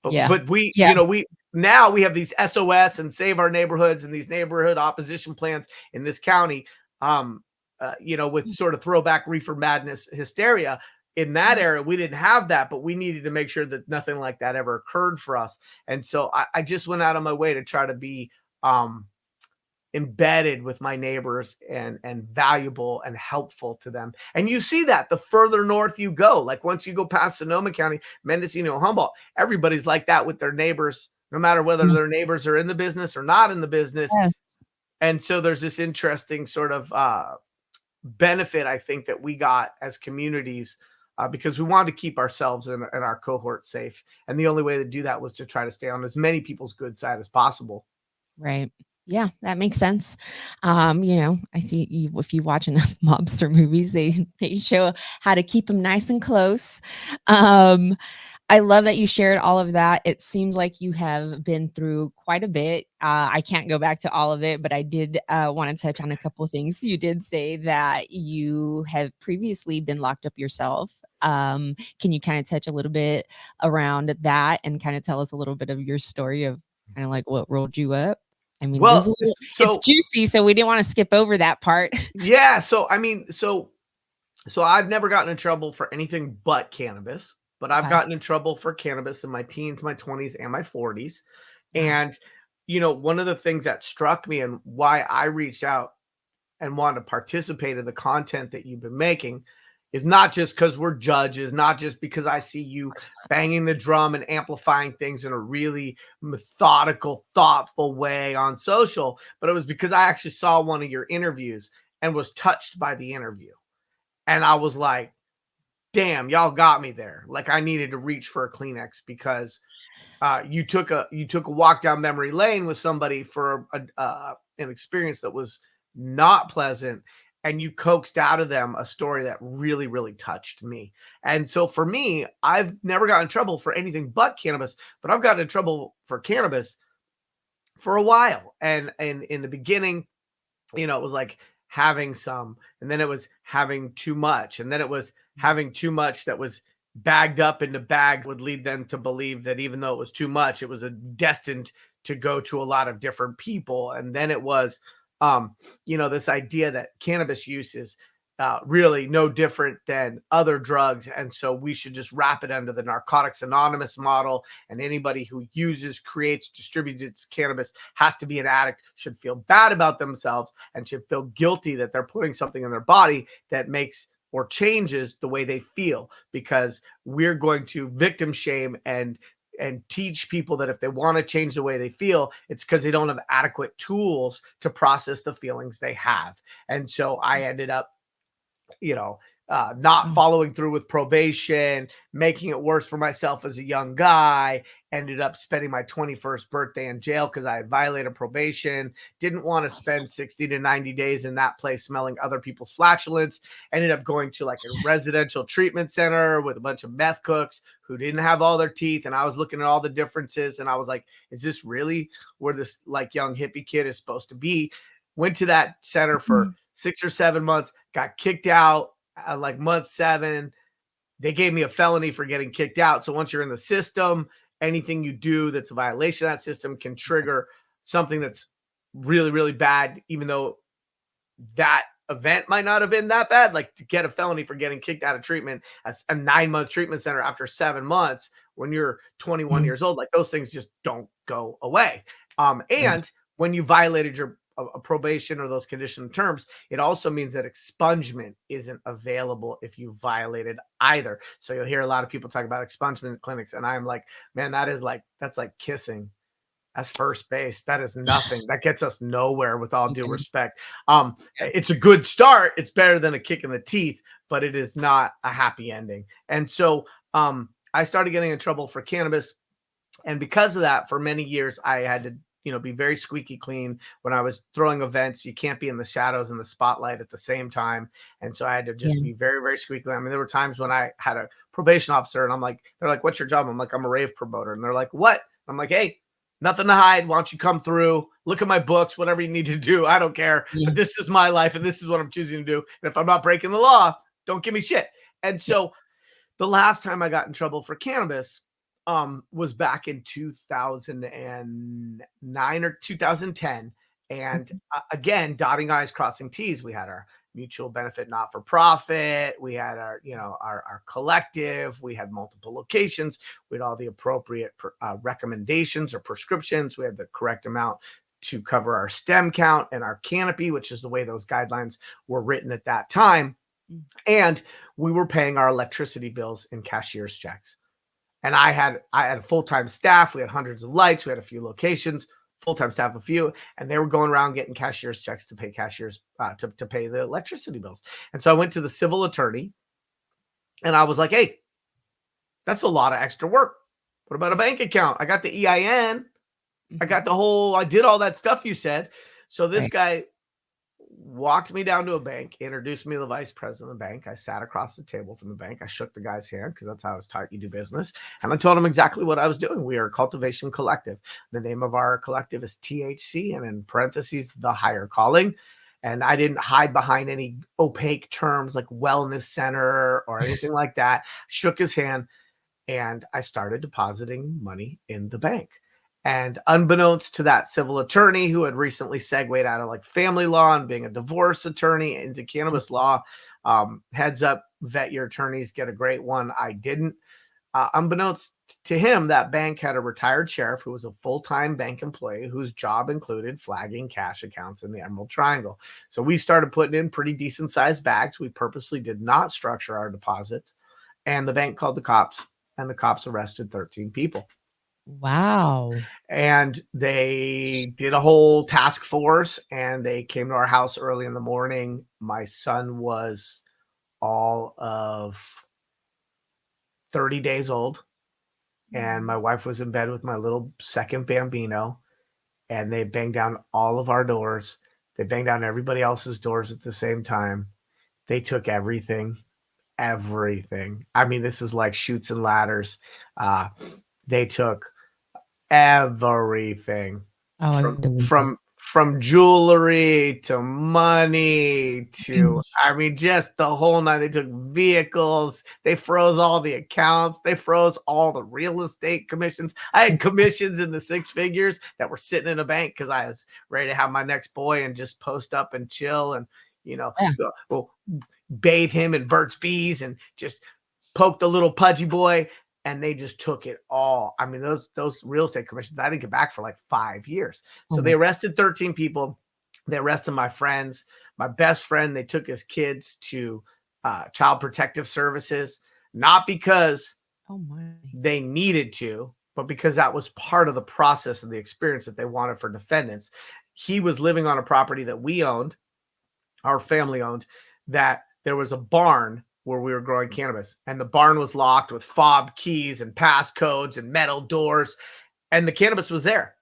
But we now we have these SOS and Save Our Neighborhoods and these neighborhood opposition plans in this county, with sort of throwback reefer madness hysteria. In that era, we didn't have that, but we needed to make sure that nothing like that ever occurred for us. And so I just went out of my way to try to be embedded with my neighbors and valuable and helpful to them. And you see that the further north you go, like once you go past Sonoma County, Mendocino, Humboldt, everybody's like that with their neighbors, no matter whether their neighbors are in the business or not in the business. Yes. And so there's this interesting sort of benefit, I think, that we got as communities because we wanted to keep ourselves and our cohort safe. And the only way to do that was to try to stay on as many people's good side as possible. Right. Yeah, that makes sense. I see if you watch enough mobster movies, they show how to keep them nice and close. I love that you shared all of that. It seems like you have been through quite a bit. I can't go back to all of it, but I did want to touch on a couple of things. You did say that you have previously been locked up yourself. Can you kind of touch a little bit around that and kind of tell us a little bit of your story of kind of like what rolled you up? I mean, it's juicy, so we didn't want to skip over that part. Yeah. So, I mean, so I've never gotten in trouble for anything but cannabis, but I've gotten in trouble for cannabis in my teens, my 20s, and my 40s. Wow. And, one of the things that struck me and why I reached out and wanted to participate in the content that you've been making is not just because we're judges, not just because I see you banging the drum and amplifying things in a really methodical, thoughtful way on social, but it was because I actually saw one of your interviews and was touched by the interview. And I was like, damn, y'all got me there. Like I needed to reach for a Kleenex because you took a walk down memory lane with somebody for an experience that was not pleasant, and you coaxed out of them a story that really, really touched me. And so for me, I've never gotten in trouble for anything but cannabis, but I've gotten in trouble for cannabis for a while. And in the beginning, you know, it was like having some, and then it was having too much, and then it was having too much that was bagged up into bags would lead them to believe that even though it was too much, it was a destined to go to a lot of different people. And then it was, you know, this idea that cannabis use is really no different than other drugs. And so we should just wrap it under the Narcotics Anonymous model. And anybody who uses, creates, distributes cannabis has to be an addict, should feel bad about themselves, and should feel guilty that they're putting something in their body that makes or changes the way they feel, because we're going to victim shame and teach people that if they want to change the way they feel, it's because they don't have adequate tools to process the feelings they have. And so I ended up, you know, not Oh, following through with probation, making it worse for myself as a young guy, ended up spending my 21st birthday in jail because I had violated probation, didn't want to spend 60 to 90 days in that place smelling other people's flatulence, ended up going to like a residential treatment center with a bunch of meth cooks who didn't have all their teeth. And I was looking at all the differences and I was like, is this really where this like young hippie kid is supposed to be? Went to that center for 6 or 7 months, got kicked out like month 7. They gave me a felony for getting kicked out. So once you're in the system, anything you do that's a violation of that system can trigger something that's really, really bad, even though that event might not have been that bad. Like to get a felony for getting kicked out of treatment, as a 9-month treatment center after 7 months when you're 21 mm, years old, like those things just don't go away. right. And when you violated your a probation or those conditional terms, it also means that expungement isn't available if you violated either. So you'll hear a lot of people talk about expungement clinics, and I'm like, man, that's like kissing. That's first base. That is nothing. That gets us nowhere, with all due Okay. respect. Yeah. It's a good start. It's better than a kick in the teeth, but it is not a happy ending. And so I started getting in trouble for cannabis. And because of that, for many years, I had to, you know, be very squeaky clean when I was throwing events. You can't be in the shadows and the spotlight at the same time. And so I had to just Yeah. be very, very squeaky clean. I mean, there were times when I had a probation officer and I'm like, they're like, what's your job? I'm like, I'm a rave promoter. And they're like, what? I'm like, hey, nothing to hide. Why don't you come through? Look at my books, whatever you need to do. I don't care. Yeah. But this is my life and this is what I'm choosing to do. And if I'm not breaking the law, don't give me shit. And Yeah. so the last time I got in trouble for cannabis was back in 2009 or 2010. And Okay. again, dotting I's, crossing T's. We had our mutual benefit not for profit. We had our, you know, our collective. We had multiple locations. We had all the appropriate recommendations or prescriptions. We had the correct amount to cover our stem count and our canopy, which is the way those guidelines were written at that time. And we were paying our electricity bills in cashier's checks. And I had a full-time staff. We had hundreds of lights. We had a few locations, full-time staff, a few, and they were going around getting cashier's checks to pay cashiers to pay the electricity bills. And so I went to the civil attorney and I was like, hey, that's a lot of extra work. What about a bank account? I got the EIN. I got the whole, I did all that stuff you said. So this Right. guy walked me down to a bank, introduced me to the vice president of the bank. I sat across the table from the bank. I shook the guy's hand because that's how I was taught you do business. And I told him exactly what I was doing. We are a Cultivation Collective. The name of our collective is THC, and in parentheses, the higher calling. And I didn't hide behind any opaque terms like wellness center or anything like that. Shook his hand and I started depositing money in the bank. And unbeknownst to that civil attorney who had recently segued out of like family law and being a divorce attorney into cannabis law, heads up, vet your attorneys, get a great one. I didn't. Unbeknownst to him, that bank had a retired sheriff who was a full-time bank employee whose job included flagging cash accounts in the Emerald Triangle. So we started putting in pretty decent sized bags. We purposely did not structure our deposits. And the bank called the cops, and the cops arrested 13 people. Wow. And they did a whole task force and they came to our house early in the morning. My son was all of 30 days old, and my wife was in bed with my little second bambino, and they banged down all of our doors. They banged down everybody else's doors at the same time. They took everything. Everything. I mean, this is like chutes and ladders. They took everything Oh, I from believe from it. from jewelry to money to, I mean, just the whole night. They took vehicles, they froze all the accounts, they froze all the real estate commissions. I had commissions in the six figures that were sitting in a bank because I was ready to have my next boy and just post up and chill and, you know, Yeah. well, bathe him in Burt's Bees and just poke the little pudgy boy. And they just took it all. I mean, those real estate commissions, I didn't get back for like 5 years. So they arrested 13 people. They arrested my friends, my best friend. They took his kids to Child Protective Services, not because they needed to, but because that was part of the process and the experience that they wanted for defendants. He was living on a property that we owned, our family owned, that there was a barn where we were growing cannabis, and the barn was locked with fob keys and passcodes and metal doors, and the cannabis was there.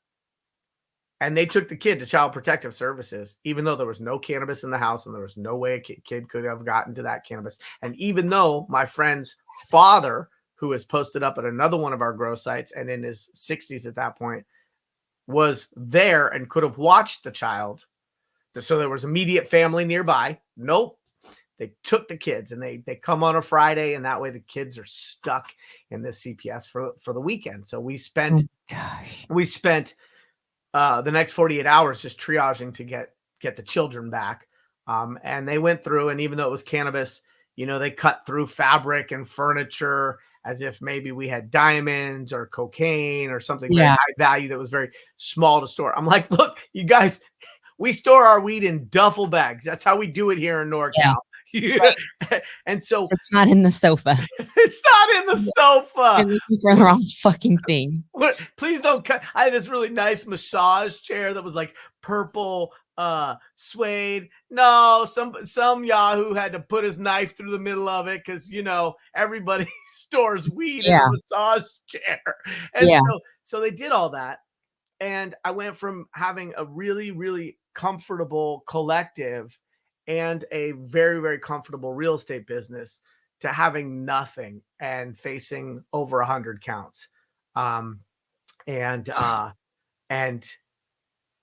And they took the kid to Child Protective Services, even though there was no cannabis in the house and there was no way a kid could have gotten to that cannabis. And even though my friend's father, who was posted up at another one of our grow sites and in his 60s at that point, was there and could have watched the child, so there was immediate family nearby. Nope. They took the kids and they come on a Friday, and that way the kids are stuck in this CPS for the weekend. So we spent the next 48 hours just triaging to get the children back. And they went through, and even though it was cannabis, you know, they cut through fabric and furniture as if maybe we had diamonds or cocaine or something very high value that was very small to store. I'm like, look, you guys, we store our weed in duffel bags. That's how we do it here in NorCal. Yeah. Right. And so it's not in the sofa. It's not in the sofa. You're looking for the wrong fucking thing. Please don't cut. I had this really nice massage chair that was like purple suede. No, some Yahoo had to put his knife through the middle of it because, you know, everybody stores weed in a massage chair. And so they did all that. And I went from having a really, really comfortable collective and a very, very comfortable real estate business to having nothing and facing over 100 counts. And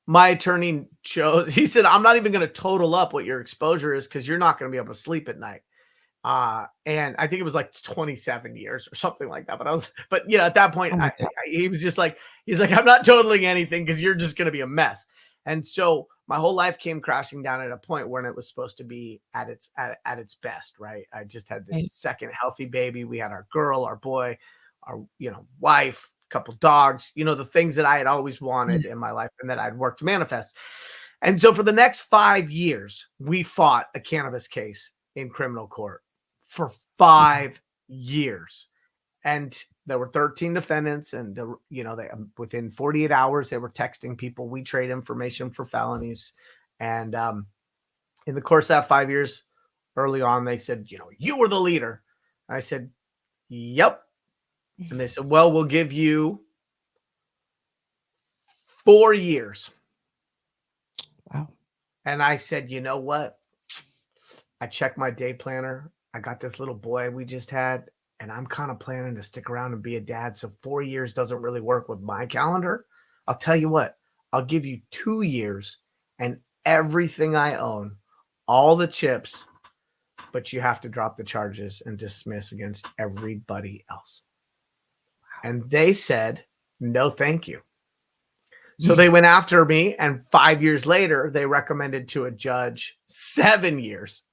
my attorney chose, he said, I'm not even going to total up what your exposure is because you're not going to be able to sleep at night. And I think it was like 27 years or something like that. But you know, at that point, he was just like, he's like, I'm not totaling anything because you're just going to be a mess. And so my whole life came crashing down at a point when it was supposed to be at its best, right? I just had this second healthy baby. We had our girl, our boy, our, you know, wife, a couple dogs, you know, the things that I had always wanted in my life and that I'd worked to manifest. And so for the next 5 years, we fought a cannabis case in criminal court for 5 years. And there were 13 defendants, and you know, they within 48 hours they were texting people, we trade information for felonies. And in the course of that 5 years, early on, they said, you know, you were the leader. I said, yep. And they said, well, we'll give you 4 years. Wow. And I said, you know what? I checked my day planner. I got this little boy we just had, and I'm kind of planning to stick around and be a dad. So 4 years doesn't really work with my calendar. I'll tell you what, I'll give you 2 years and everything I own, all the chips, but you have to drop the charges and dismiss against everybody else. And they said, no, thank you. So they went after me, and 5 years later, they recommended to a judge 7 years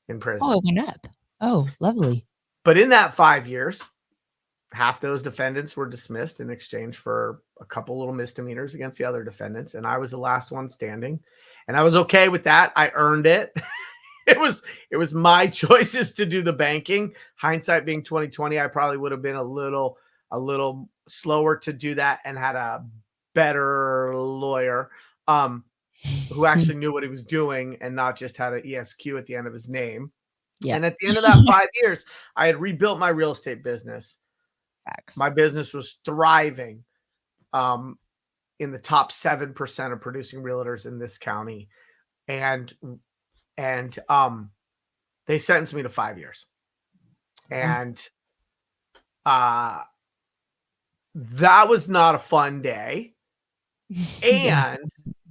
in prison. Oh, it went up. Oh, lovely. But in that 5 years, half those defendants were dismissed in exchange for a couple little misdemeanors against the other defendants. And I was the last one standing. And I was okay with that. I earned it. It was my choices to do the banking. Hindsight being 2020, I probably would have been a little slower to do that and had a better lawyer who actually knew what he was doing and not just had an ESQ at the end of his name. Yeah. And at the end of that 5 years, I had rebuilt my real estate business. My business was thriving in the top 7% of producing realtors in this county. And they sentenced me to 5 years. And that was not a fun day. And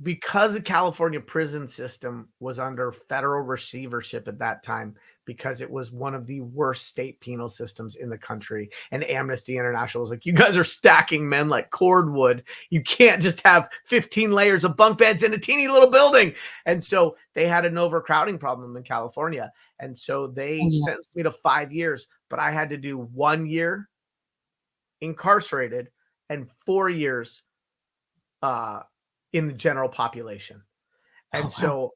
because the California prison system was under federal receivership at that time, because it was one of the worst state penal systems in the country. And Amnesty International was like, you guys are stacking men like cordwood. You can't just have 15 layers of bunk beds in a teeny little building. And so they had an overcrowding problem in California. And so they sentenced me to 5 years, but I had to do 1 year incarcerated and 4 years in the general population. And so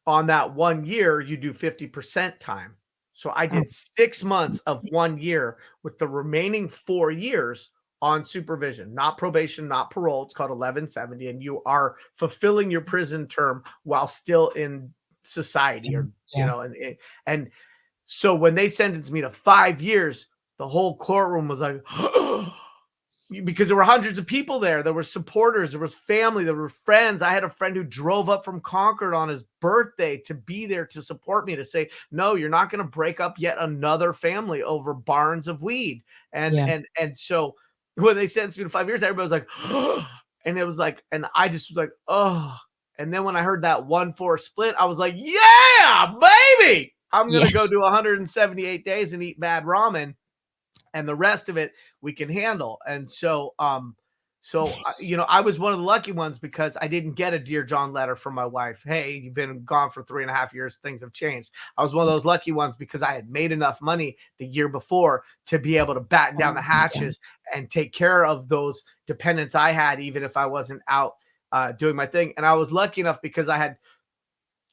on that 1 year, you do 50% time. So I did 6 months of 1 year with the remaining 4 years on supervision, not probation, not parole. It's called 1170. And you are fulfilling your prison term while still in society, or, you know, and so when they sentenced me to 5 years, the whole courtroom was like, because there were hundreds of people there. There were supporters, there was family, there were friends. I had a friend who drove up from Concord on his birthday to be there to support me, to say, no, you're not going to break up yet another family over barns of weed. And so when they sentenced me to 5 years, everybody was like, and it was like, and I just was like, oh. And then when I heard that 1-4 split, I was like, yeah, baby, I'm going to go do 178 days and eat bad ramen. And the rest of it we can handle. And so, you know, I was one of the lucky ones because I didn't get a Dear John letter from my wife. Hey, you've been gone for 3.5 years. Things have changed. I was one of those lucky ones because I had made enough money the year before to be able to batten down the hatches and take care of those dependents I had, even if I wasn't out doing my thing. And I was lucky enough because I had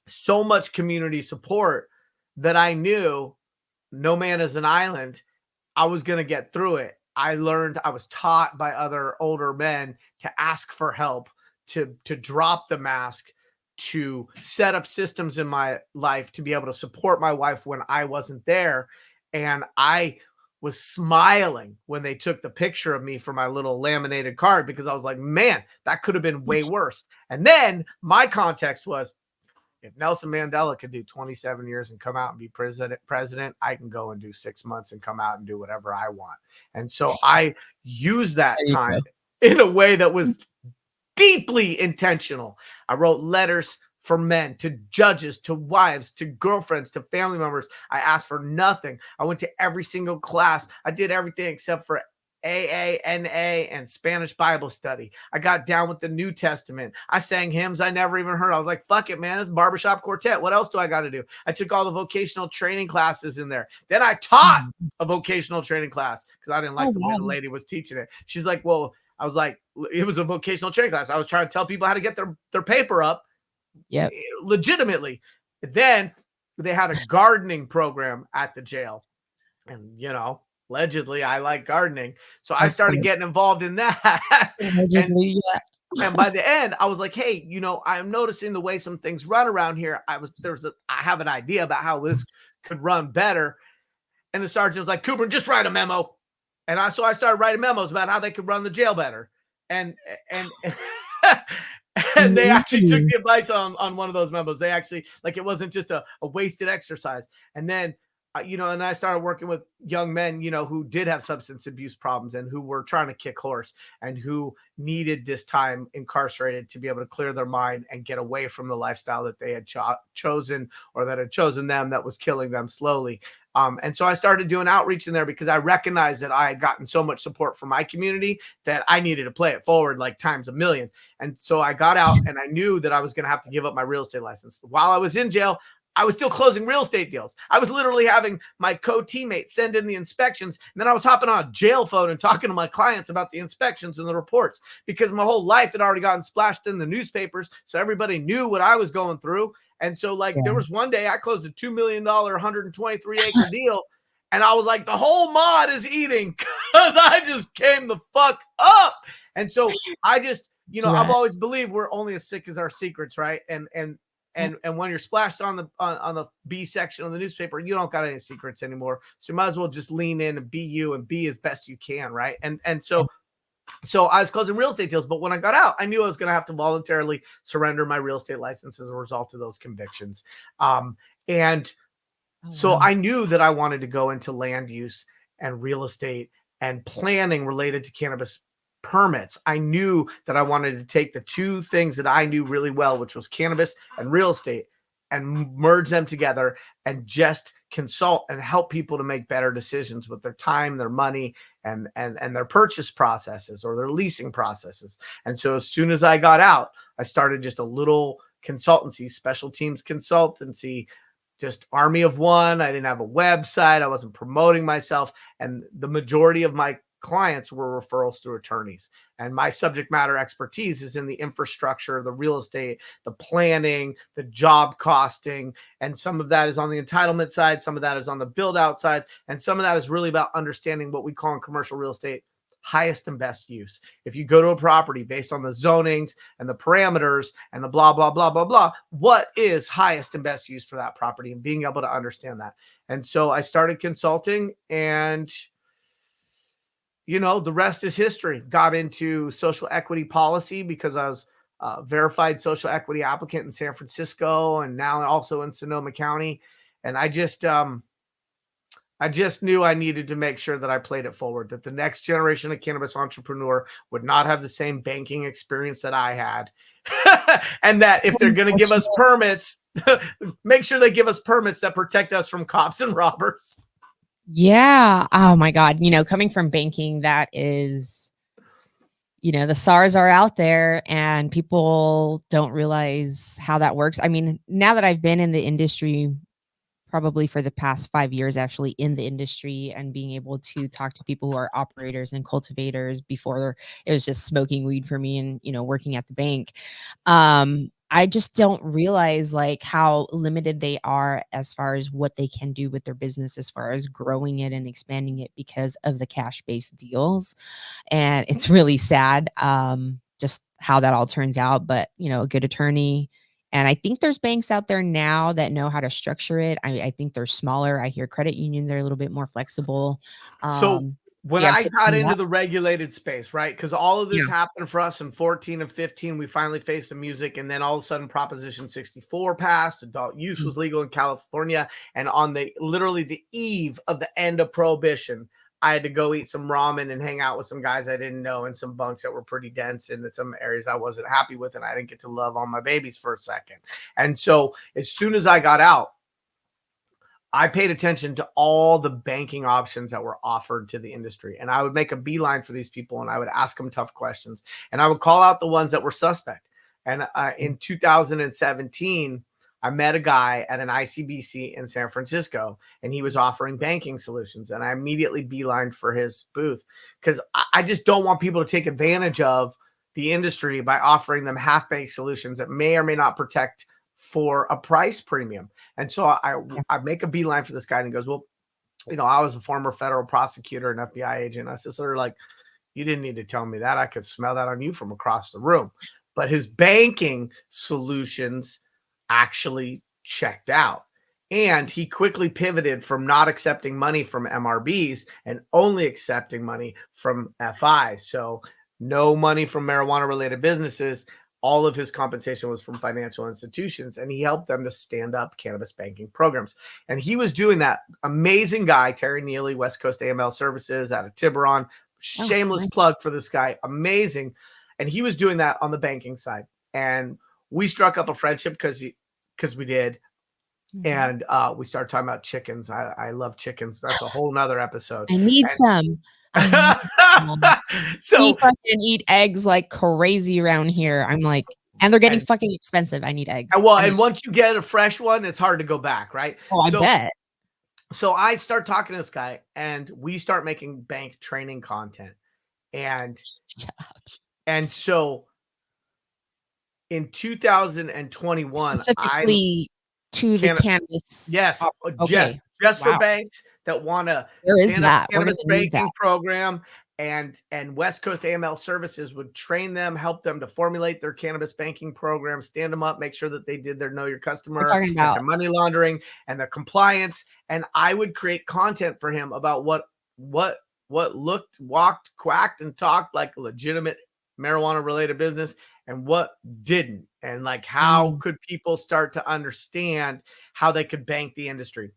so much community support that I knew no man is an island. I was going to get through it. I was taught by other older men to ask for help, to drop the mask, to set up systems in my life to be able to support my wife when I wasn't there. And I was smiling when they took the picture of me for my little laminated card, because I was like, man, that could have been way worse. And then my context was, if Nelson Mandela could do 27 years and come out and be president, I can go and do 6 months and come out and do whatever I want. And so I used that time in a way that was deeply intentional. I wrote letters for men, to judges, to wives, to girlfriends, to family members. I asked for nothing. I went to every single class. I did everything except for AA, NA, and Spanish Bible study. I got down with the New Testament. I sang hymns I never even heard. I was like, fuck it, man. This is barbershop quartet. What else do I got to do? I took all the vocational training classes in there. Then I taught a vocational training class because I didn't like the way the lady was teaching it. She's like, well, I was like, it was a vocational training class. I was trying to tell people how to get their paper up legitimately. Then they had a gardening program at the jail. And, you know, allegedly I like gardening. So I started getting involved in that. Allegedly, and by the end, I was like, hey, you know, I'm noticing the way some things run around here. I have an idea about how this could run better. And the sergeant was like, Kubrin, just write a memo. And so I started writing memos about how they could run the jail better. And and they actually took the advice on one of those memos. They actually, like, it wasn't just a wasted exercise. And then, you know, and I started working with young men, you know, who did have substance abuse problems and who were trying to kick horse and who needed this time incarcerated to be able to clear their mind and get away from the lifestyle that they had chosen, or that had chosen them, that was killing them slowly. And so I started doing outreach in there because I recognized that I had gotten so much support from my community that I needed to play it forward like times a million. And so I got out and I knew that I was going to have to give up my real estate license. While I was in jail, I was still closing real estate deals. I was literally having my co-teammates send in the inspections. And then I was hopping on a jail phone and talking to my clients about the inspections and the reports, because my whole life had already gotten splashed in the newspapers. So everybody knew what I was going through. And so, like, there was one day I closed a $2 million, 123 acre deal. And I was like, the whole mod is eating because I just came the fuck up. And so I just, you know, I've always believed we're only as sick as our secrets, right? And when you're splashed on the B section of the newspaper, you don't got any secrets anymore. So you might as well just lean in and be you and be as best you can, right? And so I was closing real estate deals, but when I got out, I knew I was going to have to voluntarily surrender my real estate license as a result of those convictions. So I knew that I wanted to go into land use and real estate and planning related to cannabis permits, I knew that I wanted to take the two things that I knew really well, which was cannabis and real estate, and merge them together and just consult and help people to make better decisions with their time, their money, and their purchase processes or their leasing processes. And so as soon as I got out, I started just a little consultancy, special teams consultancy, just army of one. I didn't have a website. I wasn't promoting myself. And the majority of my clients were referrals through attorneys. And my subject matter expertise is in the infrastructure, the real estate, the planning, the job costing. And some of that is on the entitlement side. Some of that is on the build out side. And some of that is really about understanding what we call in commercial real estate highest and best use. If you go to a property based on the zonings and the parameters and the blah, blah, blah, blah, blah, what is highest and best use for that property, and being able to understand that. And so I started consulting, and the rest is history. Got into social equity policy because I was a verified social equity applicant in San Francisco and now also in Sonoma County. And I just knew I needed to make sure that I played it forward, that the next generation of cannabis entrepreneur would not have the same banking experience that I had. And that if they're going to give us permits, make sure they give us permits that protect us from cops and robbers. Yeah. Oh my God. Coming from banking, that is, the SARs are out there and people don't realize how that works. I mean, now that I've been in the industry, probably for the past 5 years, actually in the industry, and being able to talk to people who are operators and cultivators, before it was just smoking weed for me and, working at the bank. I just don't realize like how limited they are as far as what they can do with their business, as far as growing it and expanding it, because of the cash-based deals. And it's really sad, just how that all turns out. But, a good attorney. And I think there's banks out there now that know how to structure it. I think they're smaller. I hear credit unions are a little bit more flexible. So when Yeah, I tips got me into up. the regulated space, right? Because all of this Yeah. happened for us in 14 and 15. We finally faced the music, and then all of a sudden Proposition 64 passed. Adult use Mm. was legal in California. And on literally the eve of the end of prohibition, I had to go eat some ramen and hang out with some guys I didn't know in some bunks that were pretty dense in some areas I wasn't happy with, and I didn't get to love on my babies for a second. And so as soon as I got out, I paid attention to all the banking options that were offered to the industry. And I would make a beeline for these people, and I would ask them tough questions, and I would call out the ones that were suspect. And in 2017, I met a guy at an ICBC in San Francisco, and he was offering banking solutions. And I immediately beelined for his booth, because I just don't want people to take advantage of the industry by offering them half-baked solutions that may or may not protect for a price premium. And so I make a beeline for this guy, and he goes, well, I was a former federal prosecutor and FBI agent. I said, sir, like, you didn't need to tell me that. I could smell that on you from across the room. But his banking solutions actually checked out. And he quickly pivoted from not accepting money from MRBs and only accepting money from FIs. So no money from marijuana related businesses. All of his compensation was from financial institutions, and he helped them to stand up cannabis banking programs. And he was doing that. Amazing guy, Terry Neely, West Coast AML Services out of Tiburon. Shameless plug for this guy. Amazing. And he was doing that on the banking side. And we struck up a friendship because we did. And we started talking about chickens. I love chickens. That's a whole nother episode. I need some. I need some. So We fucking eat eggs like crazy around here. I'm like, and they're getting fucking expensive. I need eggs. well, and once you get a fresh one, it's hard to go back, right? Oh, I bet. So I start talking to this guy, and we start making bank training content. And so in 2021, specifically to the cannabis. Yes. Okay. Just for banks that want to stand up cannabis banking program, and West Coast AML Services would train them, help them to formulate their cannabis banking program, stand them up, make sure that they did their know your customer, anti-money laundering, and the compliance. And I would create content for him about what looked, walked, quacked, and talked like a legitimate marijuana related business, and what didn't, and like how could people start to understand how they could bank the industry.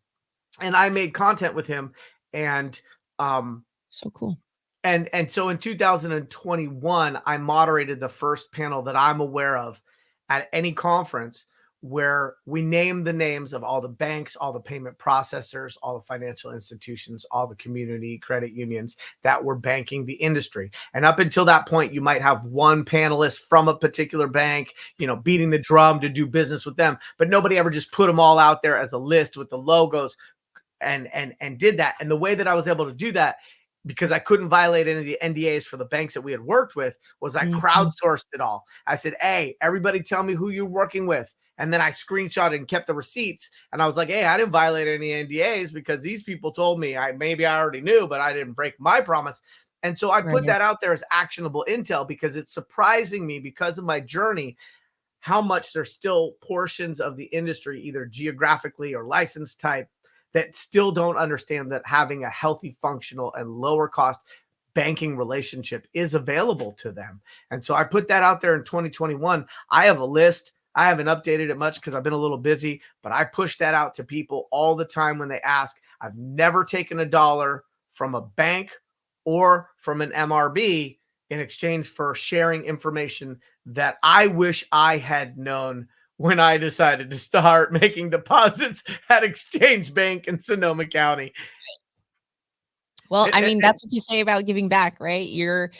And I made content with him, and so cool. And so in 2021, I moderated the first panel that I'm aware of at any conference where we named the names of all the banks, all the payment processors, all the financial institutions, all the community credit unions that were banking the industry. And up until that point, you might have one panelist from a particular bank, beating the drum to do business with them, but nobody ever just put them all out there as a list with the logos and did that. And the way that I was able to do that, because I couldn't violate any of the NDAs for the banks that we had worked with, was I crowdsourced it all. I said, hey, everybody tell me who you're working with. And then I screenshotted and kept the receipts. And I was like, hey, I didn't violate any NDAs because these people told me. Maybe I already knew, but I didn't break my promise. And so I put that out there as actionable intel because it's surprising me, because of my journey, how much there's still portions of the industry, either geographically or license type, that still don't understand that having a healthy, functional, and lower cost banking relationship is available to them. And so I put that out there in 2021. I have a list. I haven't updated it much because I've been a little busy, but I push that out to people all the time when they ask. I've never taken $1 from a bank or from an MRB in exchange for sharing information that I wish I had known when I decided to start making deposits at Exchange Bank in Sonoma County. Well, I mean, that's what you say about giving back, right? You're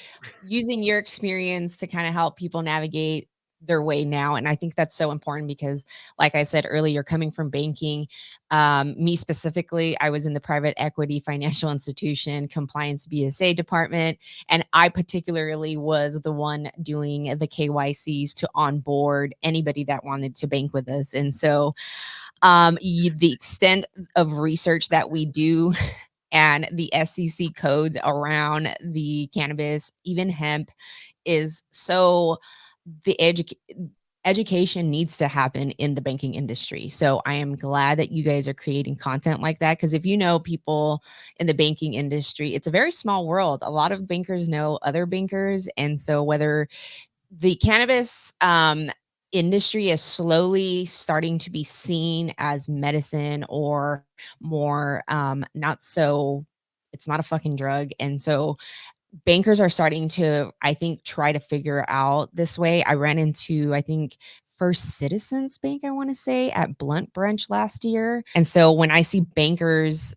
using your experience to kind of help people navigate their way now. And I think that's so important because, like I said earlier, coming from banking, me specifically, I was in the private equity financial institution compliance BSA department. And I particularly was the one doing the KYCs to onboard anybody that wanted to bank with us. And so the extent of research that we do and the SEC codes around the cannabis, even hemp, is so the education needs to happen in the banking industry. So I am glad that you guys are creating content like that, because if you know people in the banking industry, it's a very small world. A lot of bankers know other bankers. And so whether the cannabis industry is slowly starting to be seen as medicine or more not so, it's not a fucking drug. And so bankers are starting to, I think, try to figure out this way. I ran into, I think, First Citizens Bank, I want to say, at Blunt Brunch last year. And so when I see bankers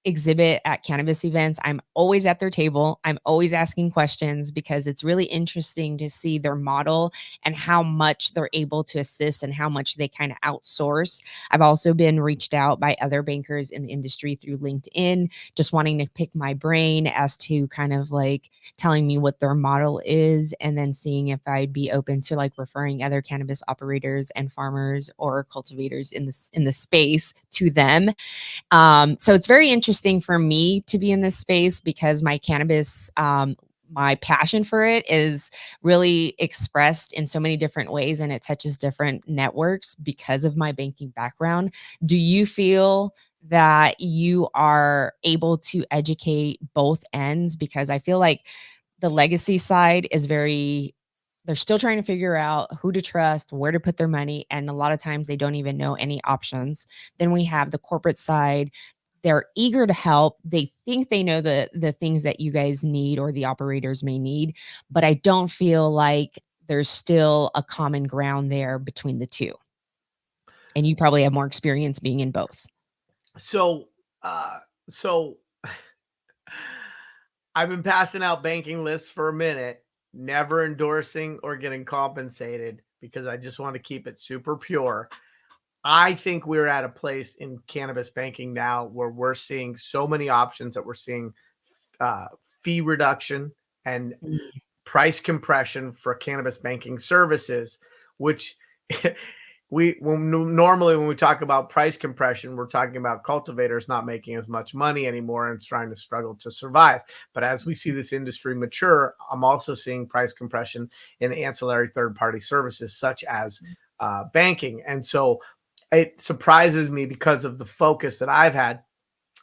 exhibit at cannabis events, I'm always at their table. I'm always asking questions because it's really interesting to see their model and how much they're able to assist and how much they kind of outsource. I've also been reached out by other bankers in the industry through LinkedIn, just wanting to pick my brain as to kind of like telling me what their model is, and then seeing if I'd be open to like referring other cannabis operators and farmers or cultivators in the space to them. So it's very interesting for me to be in this space because my cannabis, my passion for it is really expressed in so many different ways, and it touches different networks because of my banking background. Do you feel that you are able to educate both ends? Because I feel like the legacy side is very, they're still trying to figure out who to trust, where to put their money, and a lot of times they don't even know any options. Then we have the corporate side. They're eager to help. They think they know the things that you guys need or the operators may need, but I don't feel like there's still a common ground there between the two. And you probably have more experience being in both. So, so I've been passing out banking lists for a minute, never endorsing or getting compensated because I just want to keep it super pure. I think we're at a place in cannabis banking now where we're seeing so many options that we're seeing fee reduction and price compression for cannabis banking services, which normally when we talk about price compression, we're talking about cultivators not making as much money anymore and trying to struggle to survive. But as we see this industry mature, I'm also seeing price compression in ancillary third-party services such as banking. And so it surprises me because of the focus that I've had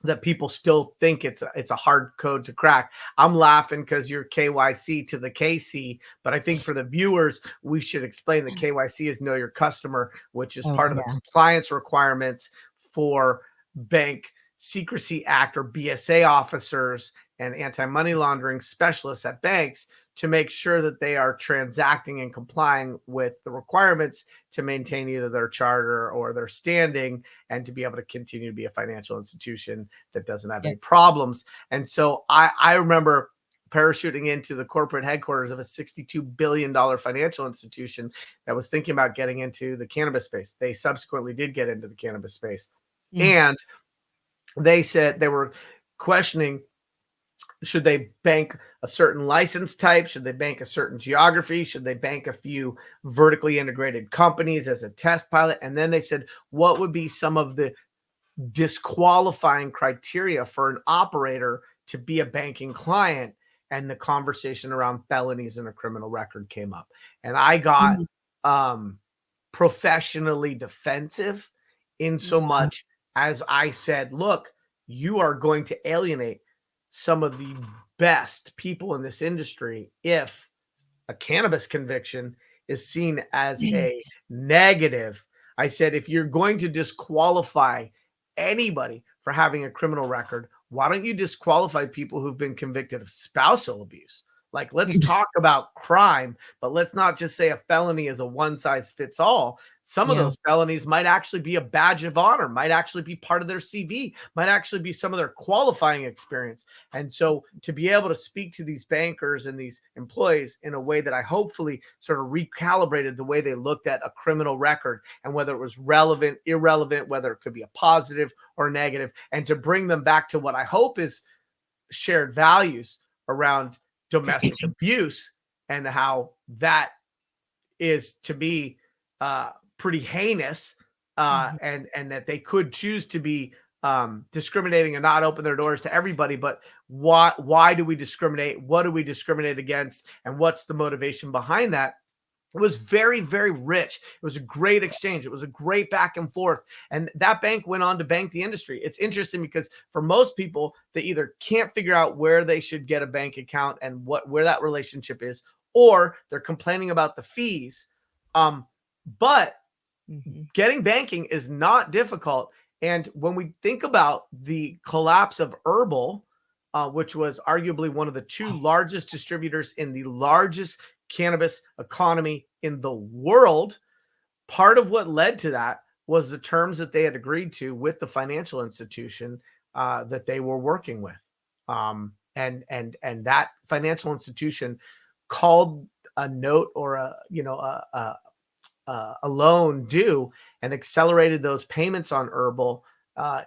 that people still think it's a hard code to crack. I'm laughing because you're KYC to the KC, but I think for the viewers, we should explain that KYC is know your customer, which is part of the compliance requirements for Bank Secrecy Act or BSA officers and anti-money laundering specialists at banks to make sure that they are transacting and complying with the requirements to maintain either their charter or their standing, and to be able to continue to be a financial institution that doesn't have any problems. And so I remember parachuting into the corporate headquarters of a $62 billion financial institution that was thinking about getting into the cannabis space. They subsequently did get into the cannabis space. And they said they were questioning, should they bank a certain license type? Should they bank a certain geography? Should they bank a few vertically integrated companies as a test pilot? And then they said, what would be some of the disqualifying criteria for an operator to be a banking client? And the conversation around felonies and a criminal record came up. And I got professionally defensive in so much as I said, look, you are going to alienate some of the best people in this industry if a cannabis conviction is seen as a negative. I said, if you're going to disqualify anybody for having a criminal record, why don't you disqualify people who've been convicted of spousal abuse? Like, let's talk about crime, but let's not just say a felony is a one size fits all. Some of those felonies might actually be a badge of honor, might actually be part of their CV, might actually be some of their qualifying experience. And so to be able to speak to these bankers and these employees in a way that I hopefully sort of recalibrated the way they looked at a criminal record and whether it was relevant, irrelevant, whether it could be a positive or negative, and to bring them back to what I hope is shared values around domestic abuse and how that is to be pretty heinous, and that they could choose to be discriminating and not open their doors to everybody. But why do we discriminate? What do we discriminate against? And what's the motivation behind that? It was very, very rich. It was a great exchange. It was a great back and forth. And that bank went on to bank the industry. It's interesting because for most people, they either can't figure out where they should get a bank account and where that relationship is, or they're complaining about the fees. But getting banking is not difficult. And when we think about the collapse of Herbal, which was arguably one of the two largest distributors in the largest cannabis economy in the world, part of what led to that was the terms that they had agreed to with the financial institution that they were working with. And that financial institution called a note or a loan due and accelerated those payments on Herbal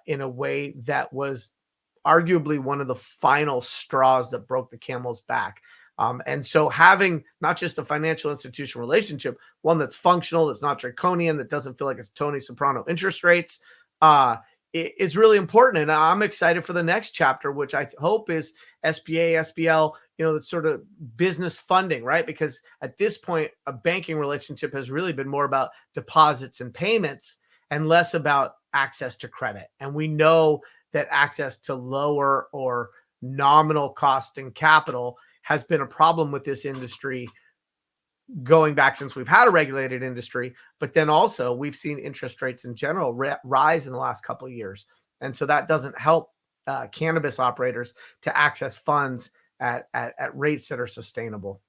in a way that was arguably one of the final straws that broke the camel's back. And so having not just a financial institution relationship, one that's functional, that's not draconian, that doesn't feel like it's Tony Soprano interest rates, is really important. And I'm excited for the next chapter, which I hope is SBA, SBL, that's sort of business funding, right? Because at this point, a banking relationship has really been more about deposits and payments and less about access to credit. And we know that access to lower or nominal cost and capital has been a problem with this industry going back since we've had a regulated industry, but then also we've seen interest rates in general rise in the last couple of years. And so that doesn't help cannabis operators to access funds at rates that are sustainable.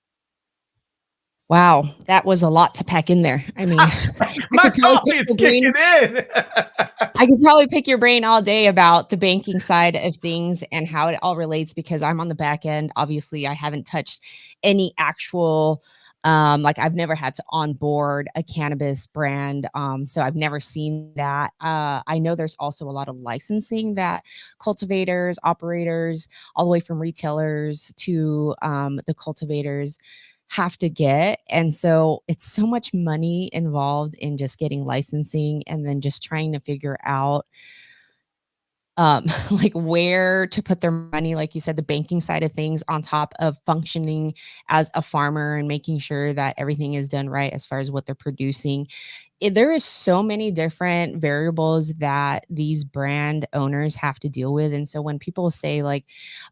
Wow, that was a lot to pack in there. I mean, my coffee is kicking in. I could probably pick your brain all day about the banking side of things and how it all relates, because I'm on the back end. Obviously, I haven't touched any actual, like I've never had to onboard a cannabis brand. So I've never seen that. I know there's also a lot of licensing that cultivators, operators, all the way from retailers to the cultivators have to get. And so it's so much money involved in just getting licensing and then just trying to figure out like where to put their money, like you said, the banking side of things on top of functioning as a farmer and making sure that everything is done right as far as what they're producing. there is so many different variables that these brand owners have to deal with. And so when people say like,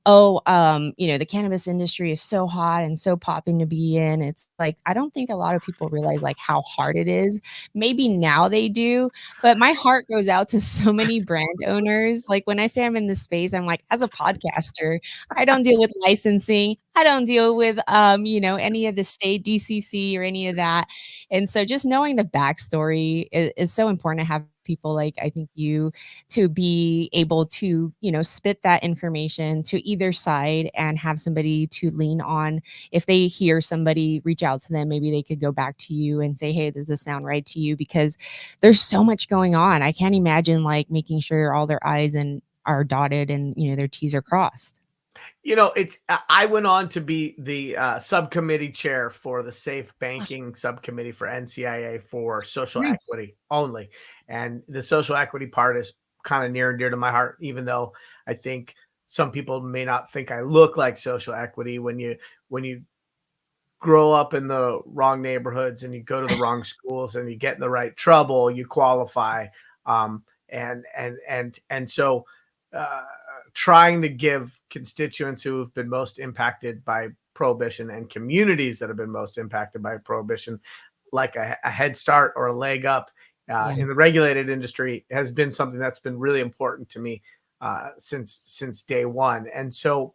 oh, the cannabis industry is so hot and so popping to be in, it's like, I don't think a lot of people realize like how hard it is. Maybe now they do, but my heart goes out to so many brand owners. Like when I say I'm in this space, I'm like, as a podcaster, I don't deal with licensing. I don't deal with any of the state DCC or any of that. And so just knowing the backstory is so important to have people like I think you to be able to, spit that information to either side and have somebody to lean on. If they hear somebody reach out to them, maybe they could go back to you and say, hey, does this sound right to you? Because there's so much going on. I can't imagine like making sure all their I's and are dotted and their T's are crossed. I went on to be the subcommittee chair for the safe banking subcommittee for NCIA for social Nice. equity only. And the social equity part is kind of near and dear to my heart, even though I think some people may not think I look like social equity. When you grow up in the wrong neighborhoods and you go to the wrong schools and you get in the right trouble, you qualify. And so uh, trying to give constituents who have been most impacted by prohibition and communities that have been most impacted by prohibition, like a head start or a leg up Yeah. in the regulated industry, has been something that's been really important to me since day one. And so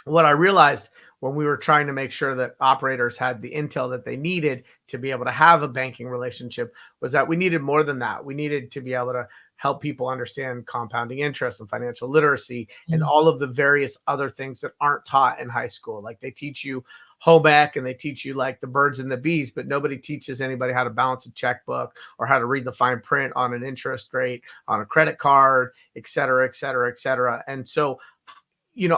what I realized when we were trying to make sure that operators had the intel that they needed to be able to have a banking relationship was that we needed more than that. We needed to be able to help people understand compounding interest and financial literacy and Mm. all of the various other things that aren't taught in high school. Like they teach you home ec and they teach you like the birds and the bees, but nobody teaches anybody how to balance a checkbook or how to read the fine print on an interest rate on a credit card, et cetera, et cetera, et cetera. And so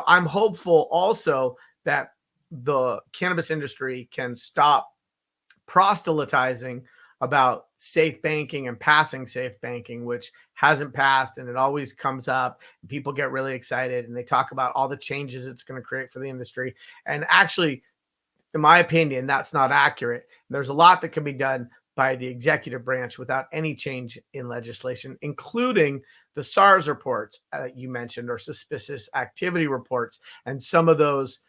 I'm hopeful also that the cannabis industry can stop proselytizing about safe banking and passing safe banking, which hasn't passed. And it always comes up and people get really excited and they talk about all the changes it's going to create for the industry. And actually, in my opinion, that's not accurate. There's a lot that can be done by the executive branch without any change in legislation, including the SARS reports you mentioned, or suspicious activity reports, and some of those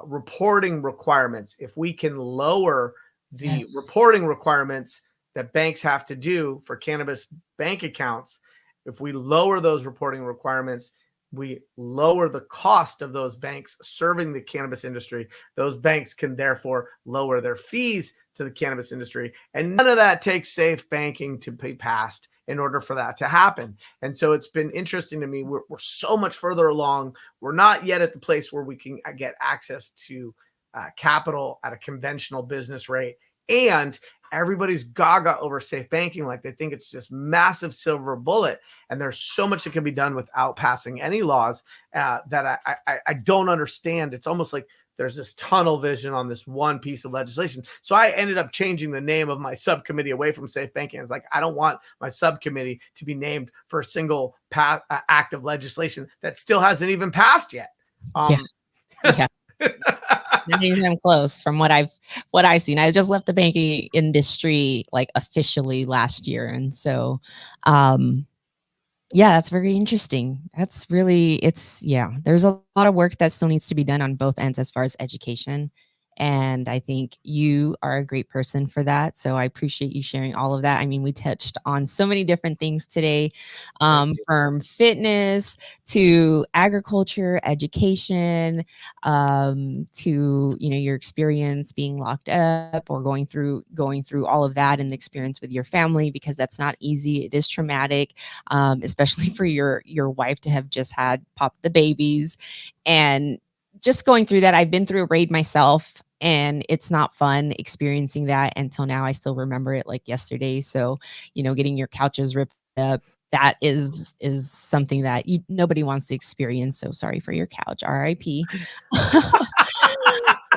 reporting requirements. If we can lower the Yes. reporting requirements that banks have to do for cannabis bank accounts, if we lower those reporting requirements, we lower the cost of those banks serving the cannabis industry. Those banks can therefore lower their fees to the cannabis industry. And none of that takes safe banking to be passed in order for that to happen. And so it's been interesting to me. We're so much further along. We're not yet at the place where we can get access to capital at a conventional business rate. And everybody's gaga over safe banking. Like they think it's just massive silver bullet. And there's so much that can be done without passing any laws that I don't understand. It's almost like there's this tunnel vision on this one piece of legislation. So I ended up changing the name of my subcommittee away from safe banking. It's like, I don't want my subcommittee to be named for a single act of legislation that still hasn't even passed yet. Yeah. Yeah. That means I'm close from what I've seen. I just left the banking industry like officially last year. And so yeah, that's very interesting. That's really there's a lot of work that still needs to be done on both ends as far as education. And I think you are a great person for that. So I appreciate you sharing all of that. I mean, we touched on so many different things today, from fitness to agriculture, education, to your experience being locked up or going through all of that and the experience with your family, because that's not easy. It is traumatic, especially for your wife to have just had pop the babies. And just going through that, I've been through a raid myself, and it's not fun experiencing that. Until now, I still remember it like yesterday. So, getting your couches ripped up, that is something that nobody wants to experience. So sorry for your couch, RIP.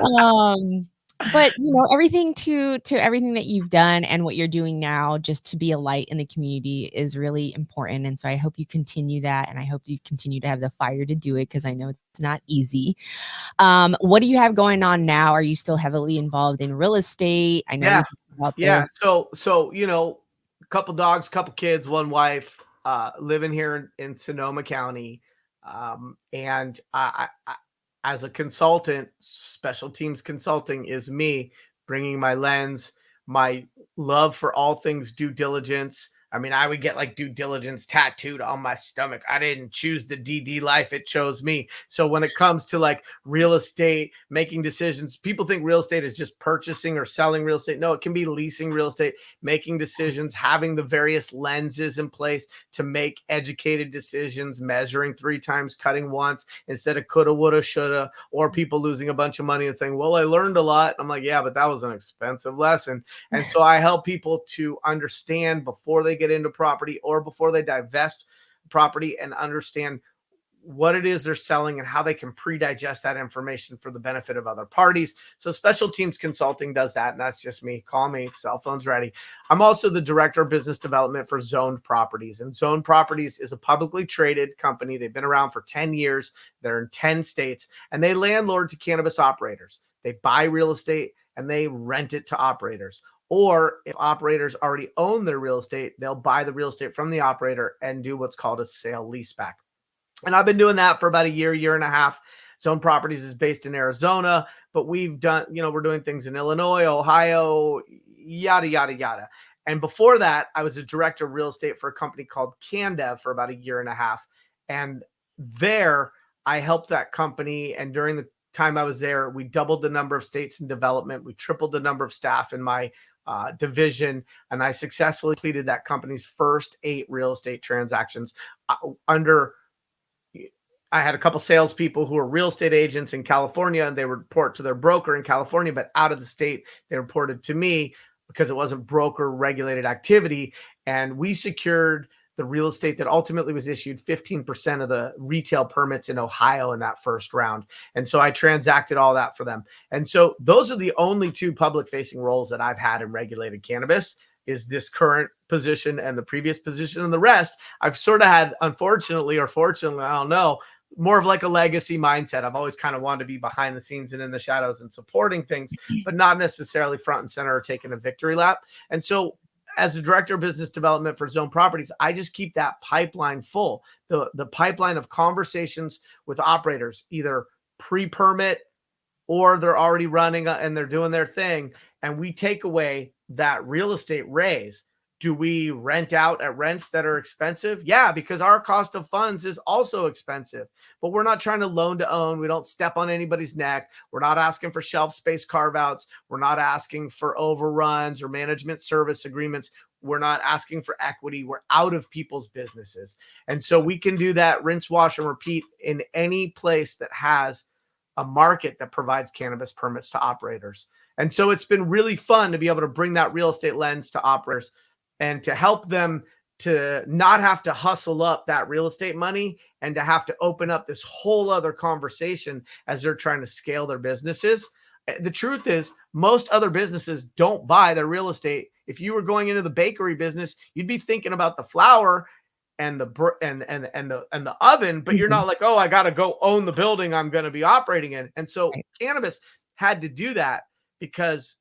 um but everything to everything that you've done and what you're doing now just to be a light in the community is really important. And so I hope you continue that, and I hope you continue to have the fire to do it, because I know it's not easy. What do you have going on now? Are you still heavily involved in real estate? I know we Yeah. talked about Yeah. this. So couple dogs, couple kids, one wife, living here in Sonoma County. And as a consultant, special teams consulting is me bringing my lens, my love for all things due diligence. I mean, I would get like due diligence tattooed on my stomach. I didn't choose the DD life, it chose me. So when it comes to like real estate, making decisions, people think real estate is just purchasing or selling real estate. No, it can be leasing real estate, making decisions, having the various lenses in place to make educated decisions, measuring 3 times, cutting once instead of coulda, woulda, shoulda, or people losing a bunch of money and saying, well, I learned a lot. I'm like, yeah, but that was an expensive lesson. And so I help people to understand before they get into property or before they divest property and understand what it is they're selling and how they can pre-digest that information for the benefit of other parties. So special teams consulting does that. And that's just me. Call me, cell phone's ready. I'm also the director of business development for Zoned Properties. And Zoned Properties is a publicly traded company. They've been around for 10 years. They're in 10 states and they landlord to cannabis operators. They buy real estate and they rent it to operators. Or if operators already own their real estate, they'll buy the real estate from the operator and do what's called a sale leaseback. And I've been doing that for about a year and a half. Zoned Properties is based in Arizona, but we've done, we're doing things in Illinois, Ohio, yada, yada, yada. And before that, I was a director of real estate for a company called Candev for about a year and a half. And there I helped that company. And during the time I was there, we doubled the number of states in development. We tripled the number of staff in my division, and I successfully completed that company's first 8 real estate transactions I had a couple salespeople who were real estate agents in California, and they report to their broker in California, but out of the state, they reported to me because it wasn't broker regulated activity. And we secured the real estate that ultimately was issued 15% of the retail permits in Ohio in that first round. And so I transacted all that for them. And so those are the only 2 public facing roles that I've had in regulated cannabis, is this current position and the previous position. And the rest I've sort of had, unfortunately or fortunately, I don't know, more of like a legacy mindset. I've always kind of wanted to be behind the scenes and in the shadows and supporting things, but not necessarily front and center or taking a victory lap. And so as a director of business development for Zoned Properties, I just keep that pipeline full, the pipeline of conversations with operators, either pre-permit or they're already running and they're doing their thing. And we take away that real estate raise. Do we rent out at rents that are expensive? Yeah, because our cost of funds is also expensive, but we're not trying to loan to own. We don't step on anybody's neck. We're not asking for shelf space carve outs. We're not asking for overruns or management service agreements. We're not asking for equity. We're out of people's businesses. And so we can do that rinse, wash, and repeat in any place that has a market that provides cannabis permits to operators. And so it's been really fun to be able to bring that real estate lens to operators and to help them to not have to hustle up that real estate money and to have to open up this whole other conversation as they're trying to scale their businesses. The truth is, most other businesses don't buy their real estate. If you were going into the bakery business, you'd be thinking about the flour and the oven, but you're not like, oh, I got to go own the building I'm going to be operating in. And so cannabis had to do that because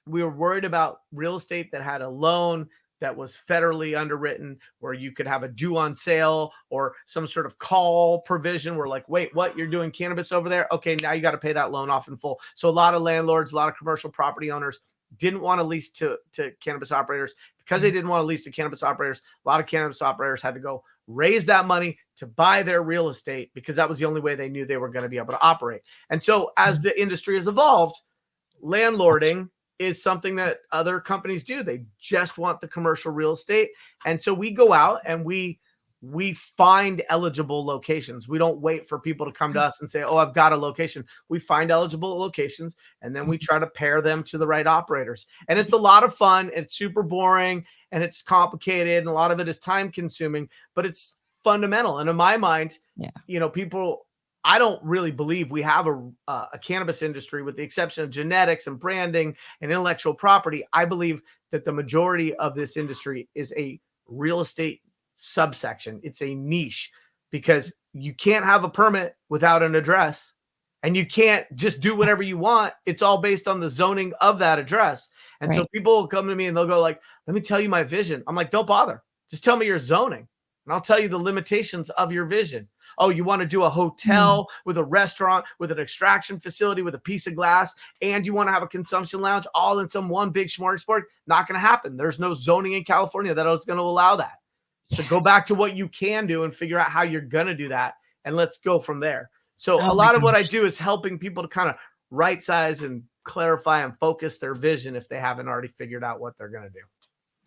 we were worried about real estate that had a loan that was federally underwritten, where you could have a due on sale or some sort of call provision where like, wait, what, you're doing cannabis over there? Okay, now you got to pay that loan off in full. So a lot of landlords, a lot of commercial property owners didn't want to lease to cannabis operators. Because they didn't want to lease to cannabis operators, a lot of cannabis operators had to go raise that money to buy their real estate because that was the only way they knew they were going to be able to operate. And so as the industry has evolved, landlording is something that other companies do. They just want the commercial real estate. And so we go out and we find eligible locations. We don't wait for people to come to us and say, oh, I've got a location. We find eligible locations and then we try to pair them to the right operators. And it's a lot of fun. It's super boring and it's complicated. And a lot of it is time consuming, but it's fundamental. And in my mind, I don't really believe we have a cannabis industry, with the exception of genetics and branding and intellectual property. I believe that the majority of this industry is a real estate subsection. It's a niche because you can't have a permit without an address and you can't just do whatever you want. It's all based on the zoning of that address. And so Right. people will come to me and they'll go like, let me tell you my vision. I'm like, don't bother. Just tell me your zoning and I'll tell you the limitations of your vision. Oh, you want to do a Mm. hotel with a restaurant, with an extraction facility, with a piece of glass, and you want to have a consumption lounge all in some one big smorgasbord? Not going to happen. There's no zoning in California that is going to allow that. So Yeah. go back to what you can do and figure out how you're going to do that. And let's go from there. So Oh a my lot of what I gosh. do is helping people to kind of right size and clarify and focus their vision if they haven't already figured out what they're going to do.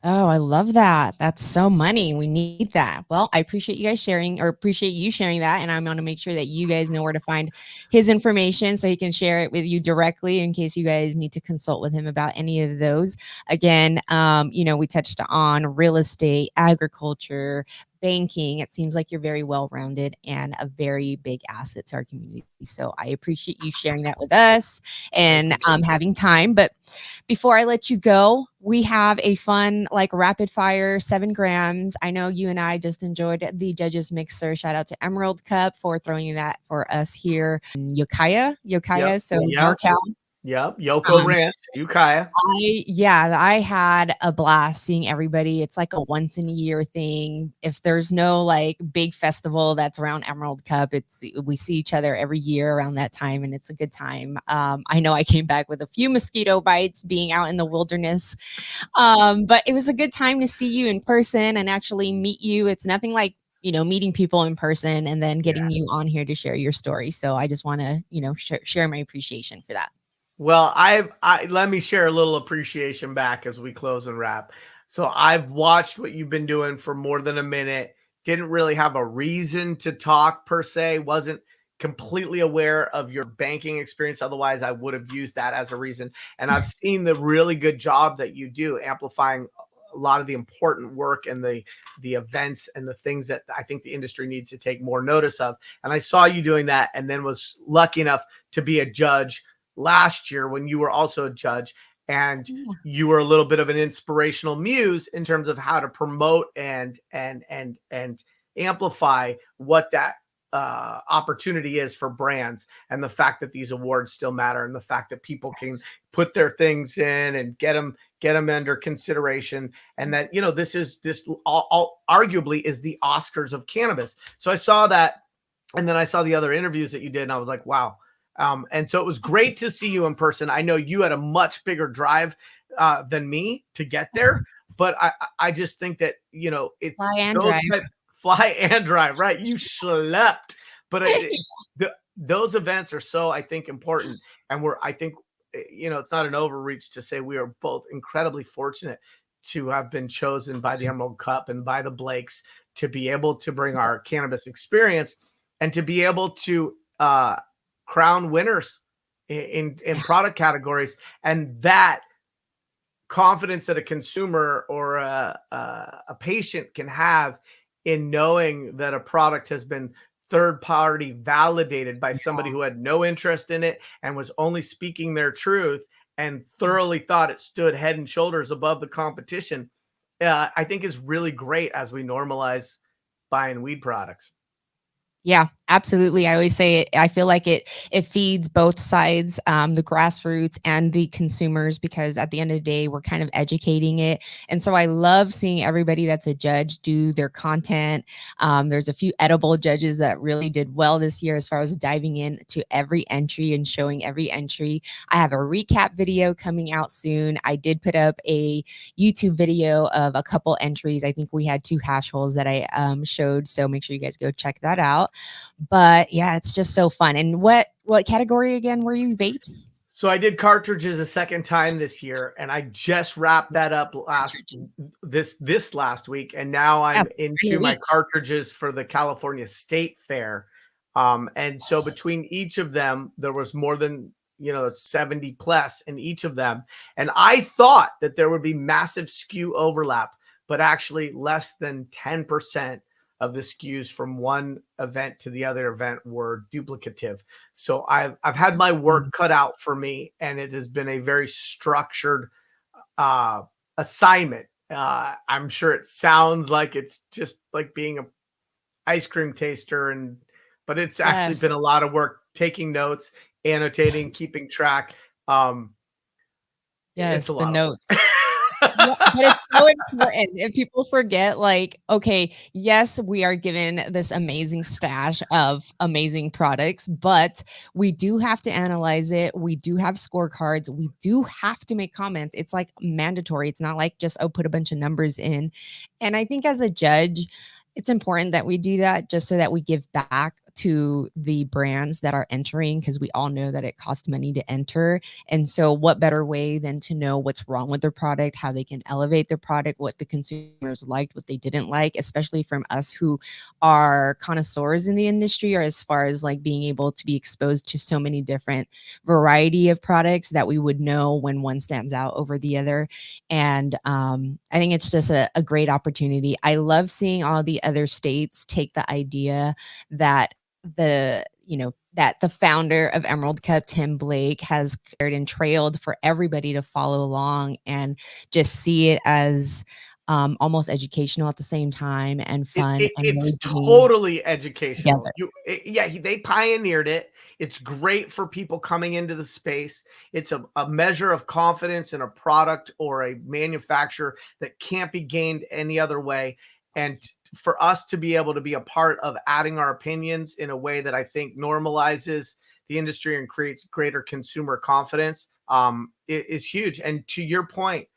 Oh, I love that. That's so money. We need that. Well, I appreciate you guys sharing, or appreciate you sharing that. And I'm going to make sure that you guys know where to find his information so he can share it with you directly in case you guys need to consult with him about any of those. Again, we touched on real estate, agriculture, banking. It seems like you're very well rounded and a very big asset to our community. So I appreciate you sharing that with us Thank and you. having time. But before I let you go, we have a fun, like rapid fire 7 grams. I know you and I just enjoyed the judges mixer. Shout out to Emerald Cup for throwing that for us here in Yep. Yokaia, so Yep. NorCal. Yep. Yoko Um, Ranch, Ukiah. I had a blast seeing everybody. It's like a once in a year thing. If there's no like big festival that's around Emerald Cup, we see each other every year around that time, and it's a good time. I know I came back with a few mosquito bites being out in the wilderness, but it was a good time to see you in person and actually meet you. It's nothing like meeting people in person and then Yeah. getting you on here to share your story. So I just want to share my appreciation for that. Well, I let me share a little appreciation back as we close and wrap. So I've watched what you've been doing for more than a minute. Didn't really have a reason to talk per se. Wasn't completely aware of your banking experience. Otherwise, I would have used that as a reason. And I've seen the really good job that you do amplifying a lot of the important work and the events and the things that I think the industry needs to take more notice of. And I saw you doing that and then was lucky enough to be a judge last year when you were also a judge, and Yeah. you were a little bit of an inspirational muse in terms of how to promote and amplify what that opportunity is for brands, and the fact that these awards still matter, and the fact that people can put their things in and get them under consideration, and that this all arguably is the Oscars of cannabis. So I saw that, and then I saw the other interviews that you did, and I was like, wow. And so it was great to see you in person. I know you had a much bigger drive than me to get there, but I just think that it Fly and those drive. fly and drive, right? You slept, but those events are so, I think, important, and I think it's not an overreach to say we are both incredibly fortunate to have been chosen by the Emerald Cup and by the Blakes to be able to bring our cannabis experience and to be able to crown winners in product categories, and that confidence that a consumer or a patient can have in knowing that a product has been third party validated by somebody who had no interest in it and was only speaking their truth and thoroughly thought it stood head and shoulders above the competition, I think is really great as we normalize buying weed products. Yeah, absolutely. I always say it. I feel like it feeds both sides, the grassroots and the consumers, because at the end of the day, we're kind of educating it. And so I love seeing everybody that's a judge do their content. There's a few edible judges that really did well this year as far as diving into every entry and showing every entry. I have a recap video coming out soon. I did put up a YouTube video of a couple entries. I think we had 2 hash holes that I showed. So make sure you guys go check that out. But yeah, it's just so fun. And what category again were you? Vapes? So I did cartridges a second time this year, and I just wrapped that up this last week, and now Yeah, I'm it's been a into my week. cartridges for the California State Fair. And so between each of them, there was more than 70 plus in each of them, and I thought that there would be massive SKU overlap, but actually less than 10% of the SKUs from one event to the other event were duplicative. So I've had my work cut out for me, and it has been a very structured uh, assignment. I'm sure it sounds like it's just like being a ice cream taster, but it's actually been a Yes. lot of work taking notes, annotating, keeping track. Um, it's Yes, a the lot of notes. work. Yeah, but it's so important, and people forget, like, okay, yes, we are given this amazing stash of amazing products, but we do have to analyze it. We do have scorecards. We do have to make comments. It's like mandatory. It's not like just, oh, put a bunch of numbers in. And I think as a judge, it's important that we do that just so that we give back to the brands that are entering, because we all know that it costs money to enter. And so, what better way than to know what's wrong with their product, how they can elevate their product, what the consumers liked, what they didn't like, especially from us who are connoisseurs in the industry, or as far as like being able to be exposed to so many different variety of products that we would know when one stands out over the other. And I think it's just a great opportunity. I love seeing all the other states take the idea that that the founder of Emerald Cup, Tim Blake, has cared and trailed for everybody to follow along and just see it as almost educational at the same time, and fun, and It's really bringing totally educational. together. They pioneered it. It's great for people coming into the space. It's a measure of confidence in a product or a manufacturer that can't be gained any other way. And for us to be able to be a part of adding our opinions in a way that I think normalizes the industry and creates greater consumer confidence, is huge. And to your point,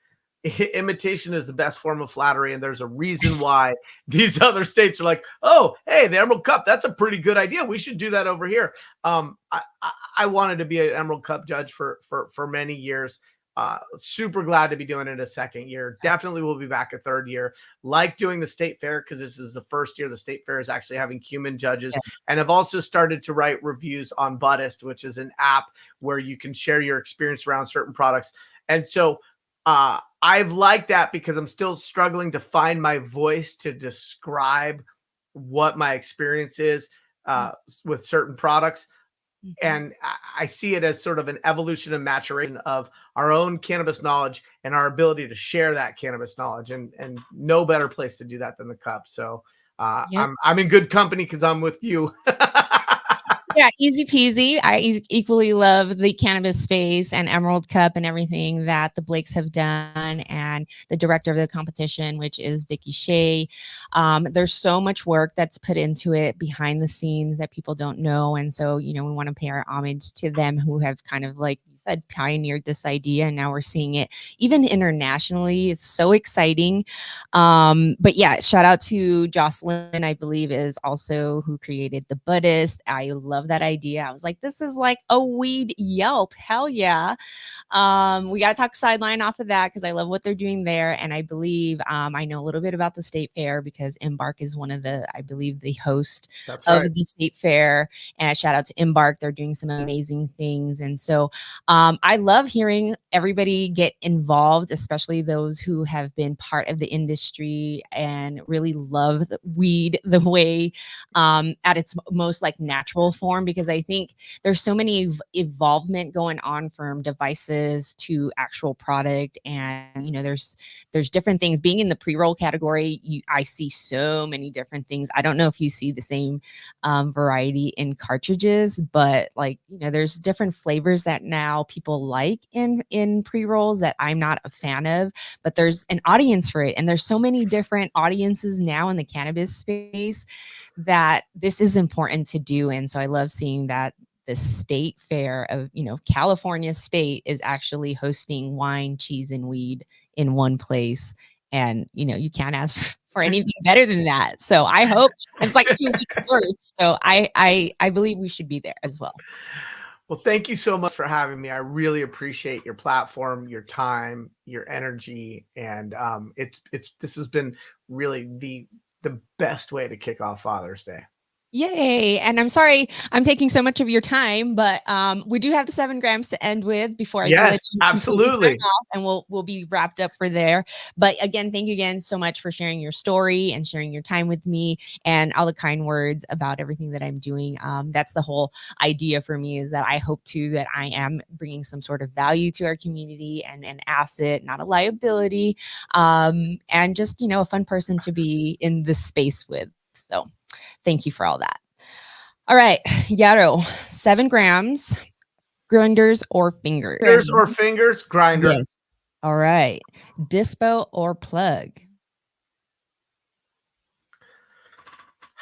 imitation is the best form of flattery, and there's a reason why these other states are like, oh, hey, the Emerald Cup, that's a pretty good idea, we should do that over here. I wanted to be an Emerald Cup judge for many years. Super glad to be doing it a second year. Definitely will be back a third year. Like doing the state fair, because this is the first year the state fair is actually having human judges. Yes. And I've also started to write reviews on Buddhist, which is an app where you can share your experience around certain products. And so I've liked that because I'm still struggling to find my voice to describe what my experience is with certain products. And I see it as sort of an evolution and maturation of our own cannabis knowledge and our ability to share that cannabis knowledge. And no better place to do that than the cup. So Yep. I'm in good company because I'm with you. Yeah, easy peasy. I equally love the cannabis space and Emerald Cup and everything that the Blakes have done, and the director of the competition, which is Vicky Shea. There's so much work that's put into it behind the scenes that people don't know. And so, we want to pay our homage to them who have kind of, like you said, pioneered this idea. And now we're seeing it even internationally. It's so exciting. But yeah, shout out to Jocelyn, I believe, is also who created the Buddhist. I love that idea. I was like, this is like a weed Yelp. Hell yeah. We got to talk sideline off of that because I love what they're doing there. And I believe I know a little bit about the state fair because Embark is one of the, I believe, the host That's of right. the state fair. And shout out to Embark. They're doing some amazing things. And so I love hearing everybody get involved, especially those who have been part of the industry and really love the weed the way at its most like natural form, because I think there's so many evolvement going on from devices to actual product. And there's different things. Being in the pre-roll category, I see so many different things. I don't know if you see the same variety in cartridges, but there's different flavors that now people like in pre-rolls that I'm not a fan of, but there's an audience for it. And there's so many different audiences now in the cannabis space that this is important to do. And so I love seeing that the state fair of, California state is actually hosting wine, cheese, and weed in one place. And, you can't ask for anything better than that. So I hope it's like 2 weeks worth. So I believe we should be there as well. Well, thank you so much for having me. I really appreciate your platform, your time, your energy, and this has been really the best way to kick off Father's Day. Yay. And I'm sorry I'm taking so much of your time, but we do have the 7 grams to end with before I do let Yes, you completely sign absolutely. off, and we'll be wrapped up for there. But again, thank you again so much for sharing your story and sharing your time with me and all the kind words about everything that I'm doing. That's the whole idea for me, is that I hope too that I am bringing some sort of value to our community and an asset, not a liability, and just, a fun person to be in this space with. So thank you for all that. All right, Yarrow, 7 grams, grinders or fingers? Fingers or fingers? Grinder. Yes. All right. Dispo or plug?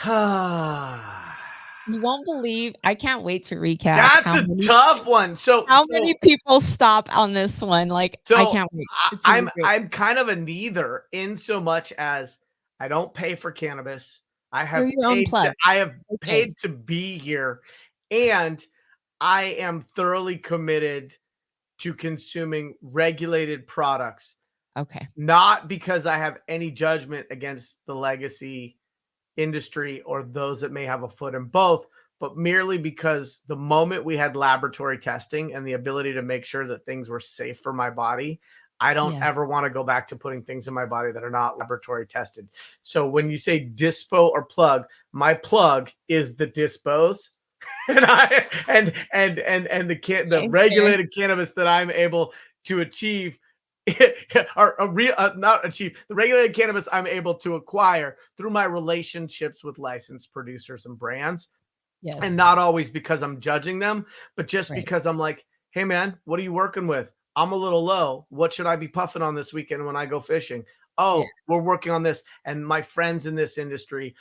You won't believe, I can't wait to recap That's a tough one. How many people stop on this one? Like, I can't wait. It's gonna be great. I'm kind of a neither, in so much as I don't pay for cannabis. I have You're your own paid plug. to paid to be here, and I am thoroughly committed to consuming regulated products. Okay. Not because I have any judgment against the legacy industry or those that may have a foot in both, but merely because the moment we had laboratory testing and the ability to make sure that things were safe for my body, I don't ever want to go back to putting things in my body that are not laboratory tested. So when you say dispo or plug, my plug is the dispos. And the regulated cannabis that I'm able to achieve not achieve the regulated cannabis I'm able to acquire through my relationships with licensed producers and brands. Yes. And not always because I'm judging them, but just because I'm like, hey man, what are you working with? I'm a little low. What should I be puffing on this weekend when I go fishing? Oh, we're working on this. And my friends in this industry,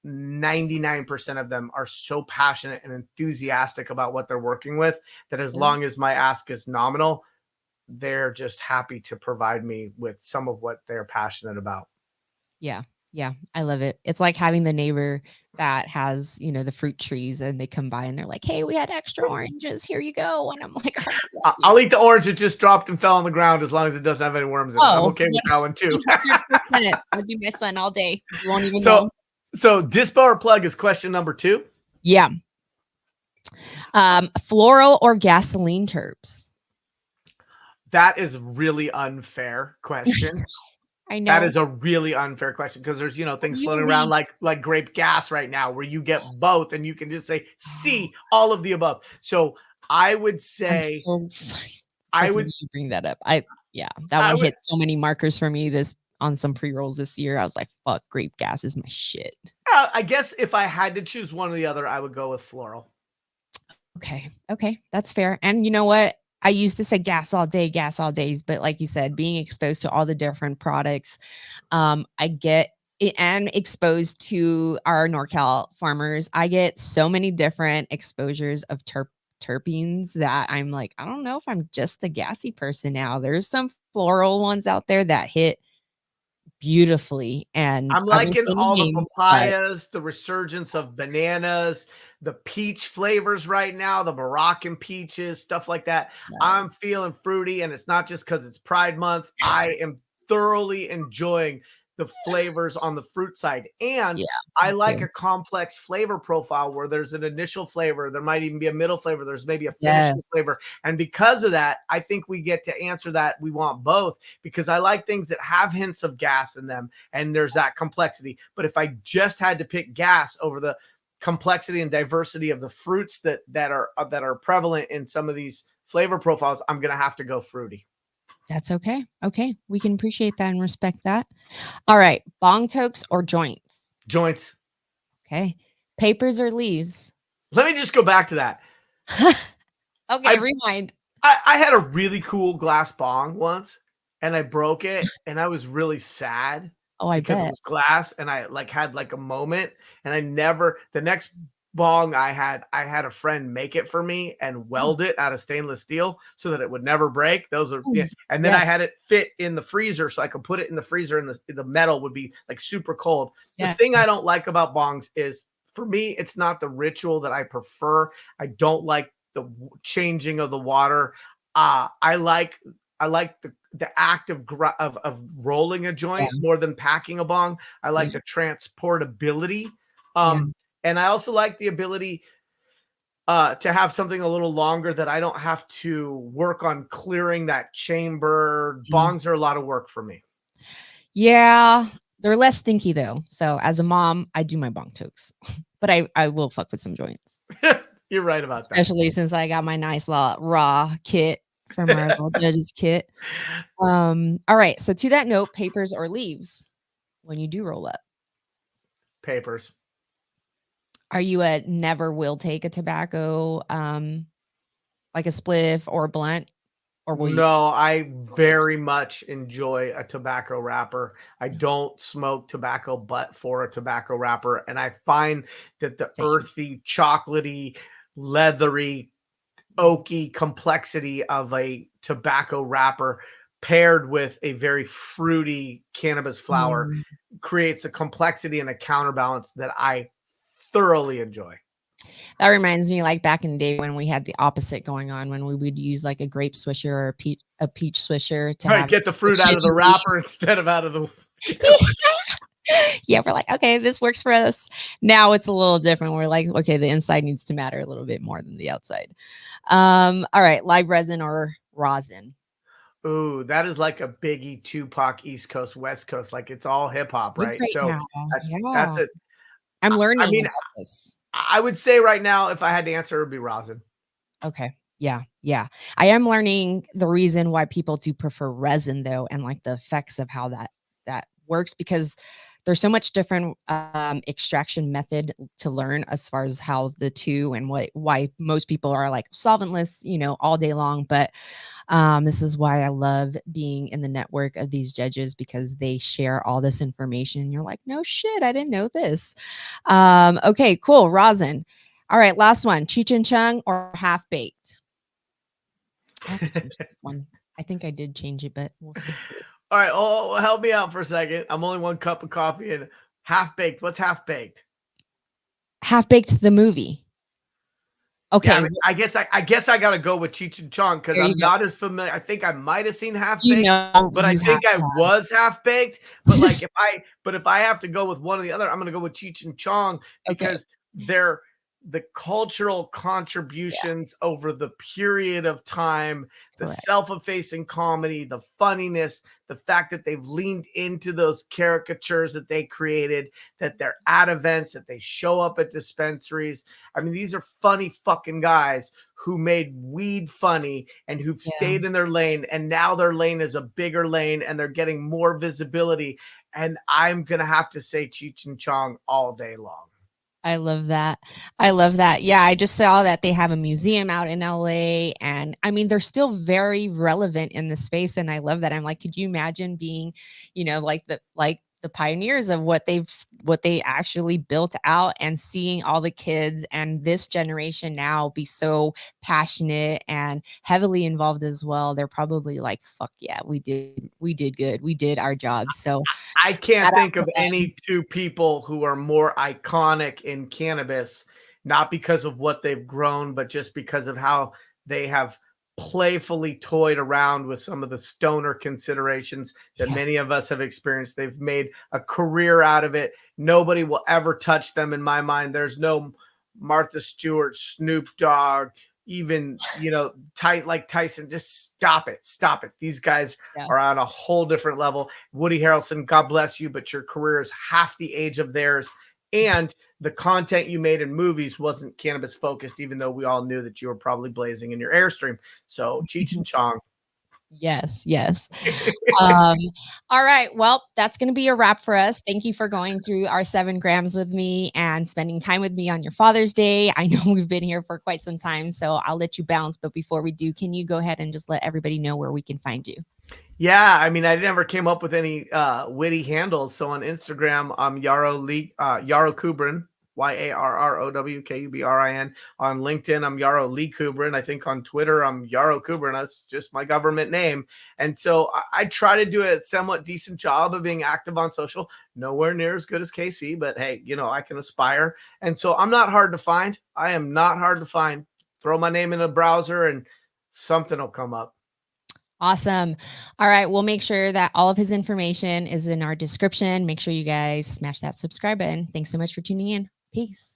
99% of them are so passionate and enthusiastic about what they're working with that as long as my ask is nominal, they're just happy to provide me with some of what they're passionate about. Yeah. Yeah. I love it. It's like having the neighbor that has, you know, the fruit trees and they come by and they're like, hey, we had extra oranges. Here you go. And I'm like, oh, I'll eat the orange that just dropped and fell on the ground as long as it doesn't have any worms in it. I'm okay with that one too. 100%. I'll do my son all day. You won't even know. So dispo or plug is question number 2. Yeah. Floral or gasoline terps? That is a really unfair question. I know. That is a really unfair question because there's, things floating around like grape gas right now where you get both and you can just say, see all of the above. So I would say I would bring that up. That one hit so many markers for me on some pre-rolls this year. I was like, fuck, grape gas is my shit. I guess if I had to choose one or the other, I would go with floral. Okay. That's fair. And you know what? I used to say gas all days, but like you said, being exposed to all the different products, I get it, and exposed to our NorCal farmers, I get so many different exposures of terpenes that I'm like, I don't know if I'm just a gassy person now. There's some floral ones out there that hit beautifully, and I'm liking all the papayas, the resurgence of bananas, the peach flavors right now, the Moroccan peaches, stuff like that. Yes. I'm feeling fruity, and it's not just because it's Pride Month. I am thoroughly enjoying the flavors on the fruit side. And I like a complex flavor profile where there's an initial flavor. There might even be a middle flavor. There's maybe a finishing flavor. And because of that, I think we get to answer that. We want both because I like things that have hints of gas in them. And there's that complexity. But if I just had to pick gas over the complexity and diversity of the fruits that are prevalent in some of these flavor profiles, I'm going to have to go fruity. That's okay. Okay. We can appreciate that and respect that. All right. Bong tokes or joints? Joints. Okay. Papers or leaves? Let me just go back to that. Okay. Rewind. I had a really cool glass bong once and I broke it and I was really sad. Oh, I because bet. it was glass and I had a moment and the next bong I had a friend make it for me and weld it out of stainless steel so that it would never break. Those are, and then I had it fit in the freezer so I could put it in the freezer and the metal would be like super cold. The thing I don't like about bongs is, for me, it's not the ritual that I prefer. I don't like the changing of the water. I like the act of rolling a joint more than packing a bong. I like the transportability. And I also like the ability to have something a little longer that I don't have to work on clearing that chamber. Bongs are a lot of work for me. Yeah. They're less stinky though. So as a mom, I do my bong tokes, but I will fuck with some joints. You're right about that. Especially since I got my nice raw kit from our little judges kit. All right. So to that note, papers or leaves when you do roll up? Papers. Are you a never will take a tobacco like a spliff or a blunt, or will you? No, I very much enjoy a tobacco wrapper. I don't smoke tobacco, but for a tobacco wrapper, and I find that the Same. earthy, chocolatey, leathery, oaky complexity of a tobacco wrapper paired with a very fruity cannabis flower Mm. creates a complexity and a counterbalance that I thoroughly enjoy. That reminds me, like back in the day when we had the opposite going on, when we would use like a grape swisher or a peach swisher to Right, have get the fruit out of the acidity. wrapper instead of out of the Yeah, we're like, okay, this works for us. Now it's a little different. We're like, okay, the inside needs to matter a little bit more than the outside. All right, live resin or rosin. Ooh, that is like a Biggie, Tupac, East Coast, West Coast, like, it's all hip It's hop, big right? right So, now. that's Yeah. it. I'm I learning mean, about this. I would say right now, if I had to answer, it would be rosin. Okay. Yeah. Yeah. I am learning the reason why people do prefer resin though, and like the effects of how that works, because there's so much different extraction method to learn as far as how the two and why most people are like solventless, all day long. But this is why I love being in the network of these judges, because they share all this information and you're like, no shit, I didn't know this. Okay, cool. Rosin. All right, last one. Cheech and Chong or half baked? I have to change this one. I think I did change it, but we'll stick to this. All right, oh, help me out for a second. I'm only 1 cup of coffee and half baked. What's half baked? Half baked the movie. Yeah, I Okay, mean, I guess I gotta go with Cheech and Chong because there you I'm go. not as familiar. I think I might have seen Half You Baked, know but I you have think I to was Half Baked. But have. like if I have to go with one or the other, I'm gonna go with Cheech and Chong Okay. because they're the cultural Yeah, contributions over the period of time, the correct. self-effacing comedy, the funniness, the fact that they've leaned into those caricatures that they created, that they're at events, that they show up at dispensaries. I mean, these are funny fucking guys who made weed funny and who've Yeah. stayed in their lane. And now their lane is a bigger lane and they're getting more visibility. And I'm going to have to say Cheech and Chong all day long. I love that. I love that. Yeah, I just saw that they have a museum out in LA, and I mean they're still very relevant in the space, and I love that. I'm like, could you imagine being, like the pioneers of what they actually built out, and seeing all the kids and this generation now be so passionate and heavily involved as well. They're probably like, fuck yeah, we did good. We did our job. So I shout can't out think to of them. any two people who are more iconic in cannabis, not because of what they've grown, but just because of how they have playfully toyed around with some of the stoner considerations that Yeah. many of us have experienced. They've made a career out of it. Nobody will ever touch them in my mind. There's no Martha Stewart, Snoop Dogg, even, tight like Tyson. Just stop it. Stop it. These guys Yeah. are on a whole different level. Woody Harrelson, God bless you, but your career is half the age of theirs. And the content you made in movies wasn't cannabis focused, even though we all knew that you were probably blazing in your Airstream. So Cheech and Chong. Yes, yes. Um, all right. Well, that's going to be a wrap for us. Thank you for going through our 7 grams with me and spending time with me on your Father's Day. I know we've been here for quite some time, so I'll let you bounce. But before we do, can you go ahead and just let everybody know where we can find you? Yeah, I mean, I never came up with any witty handles. So on Instagram, I'm Yarrow Kubrin, YARROWKUBRIN. On LinkedIn, I'm Yarrow Lee Kubrin. I think on Twitter, I'm Yarrow Kubrin. That's just my government name. And so I try to do a somewhat decent job of being active on social. Nowhere near as good as KC, but hey, I can aspire. And so I'm not hard to find. I am not hard to find. Throw my name in a browser and something will come up. Awesome. All right. We'll make sure that all of his information is in our description. Make sure you guys smash that subscribe button. Thanks so much for tuning in. Peace.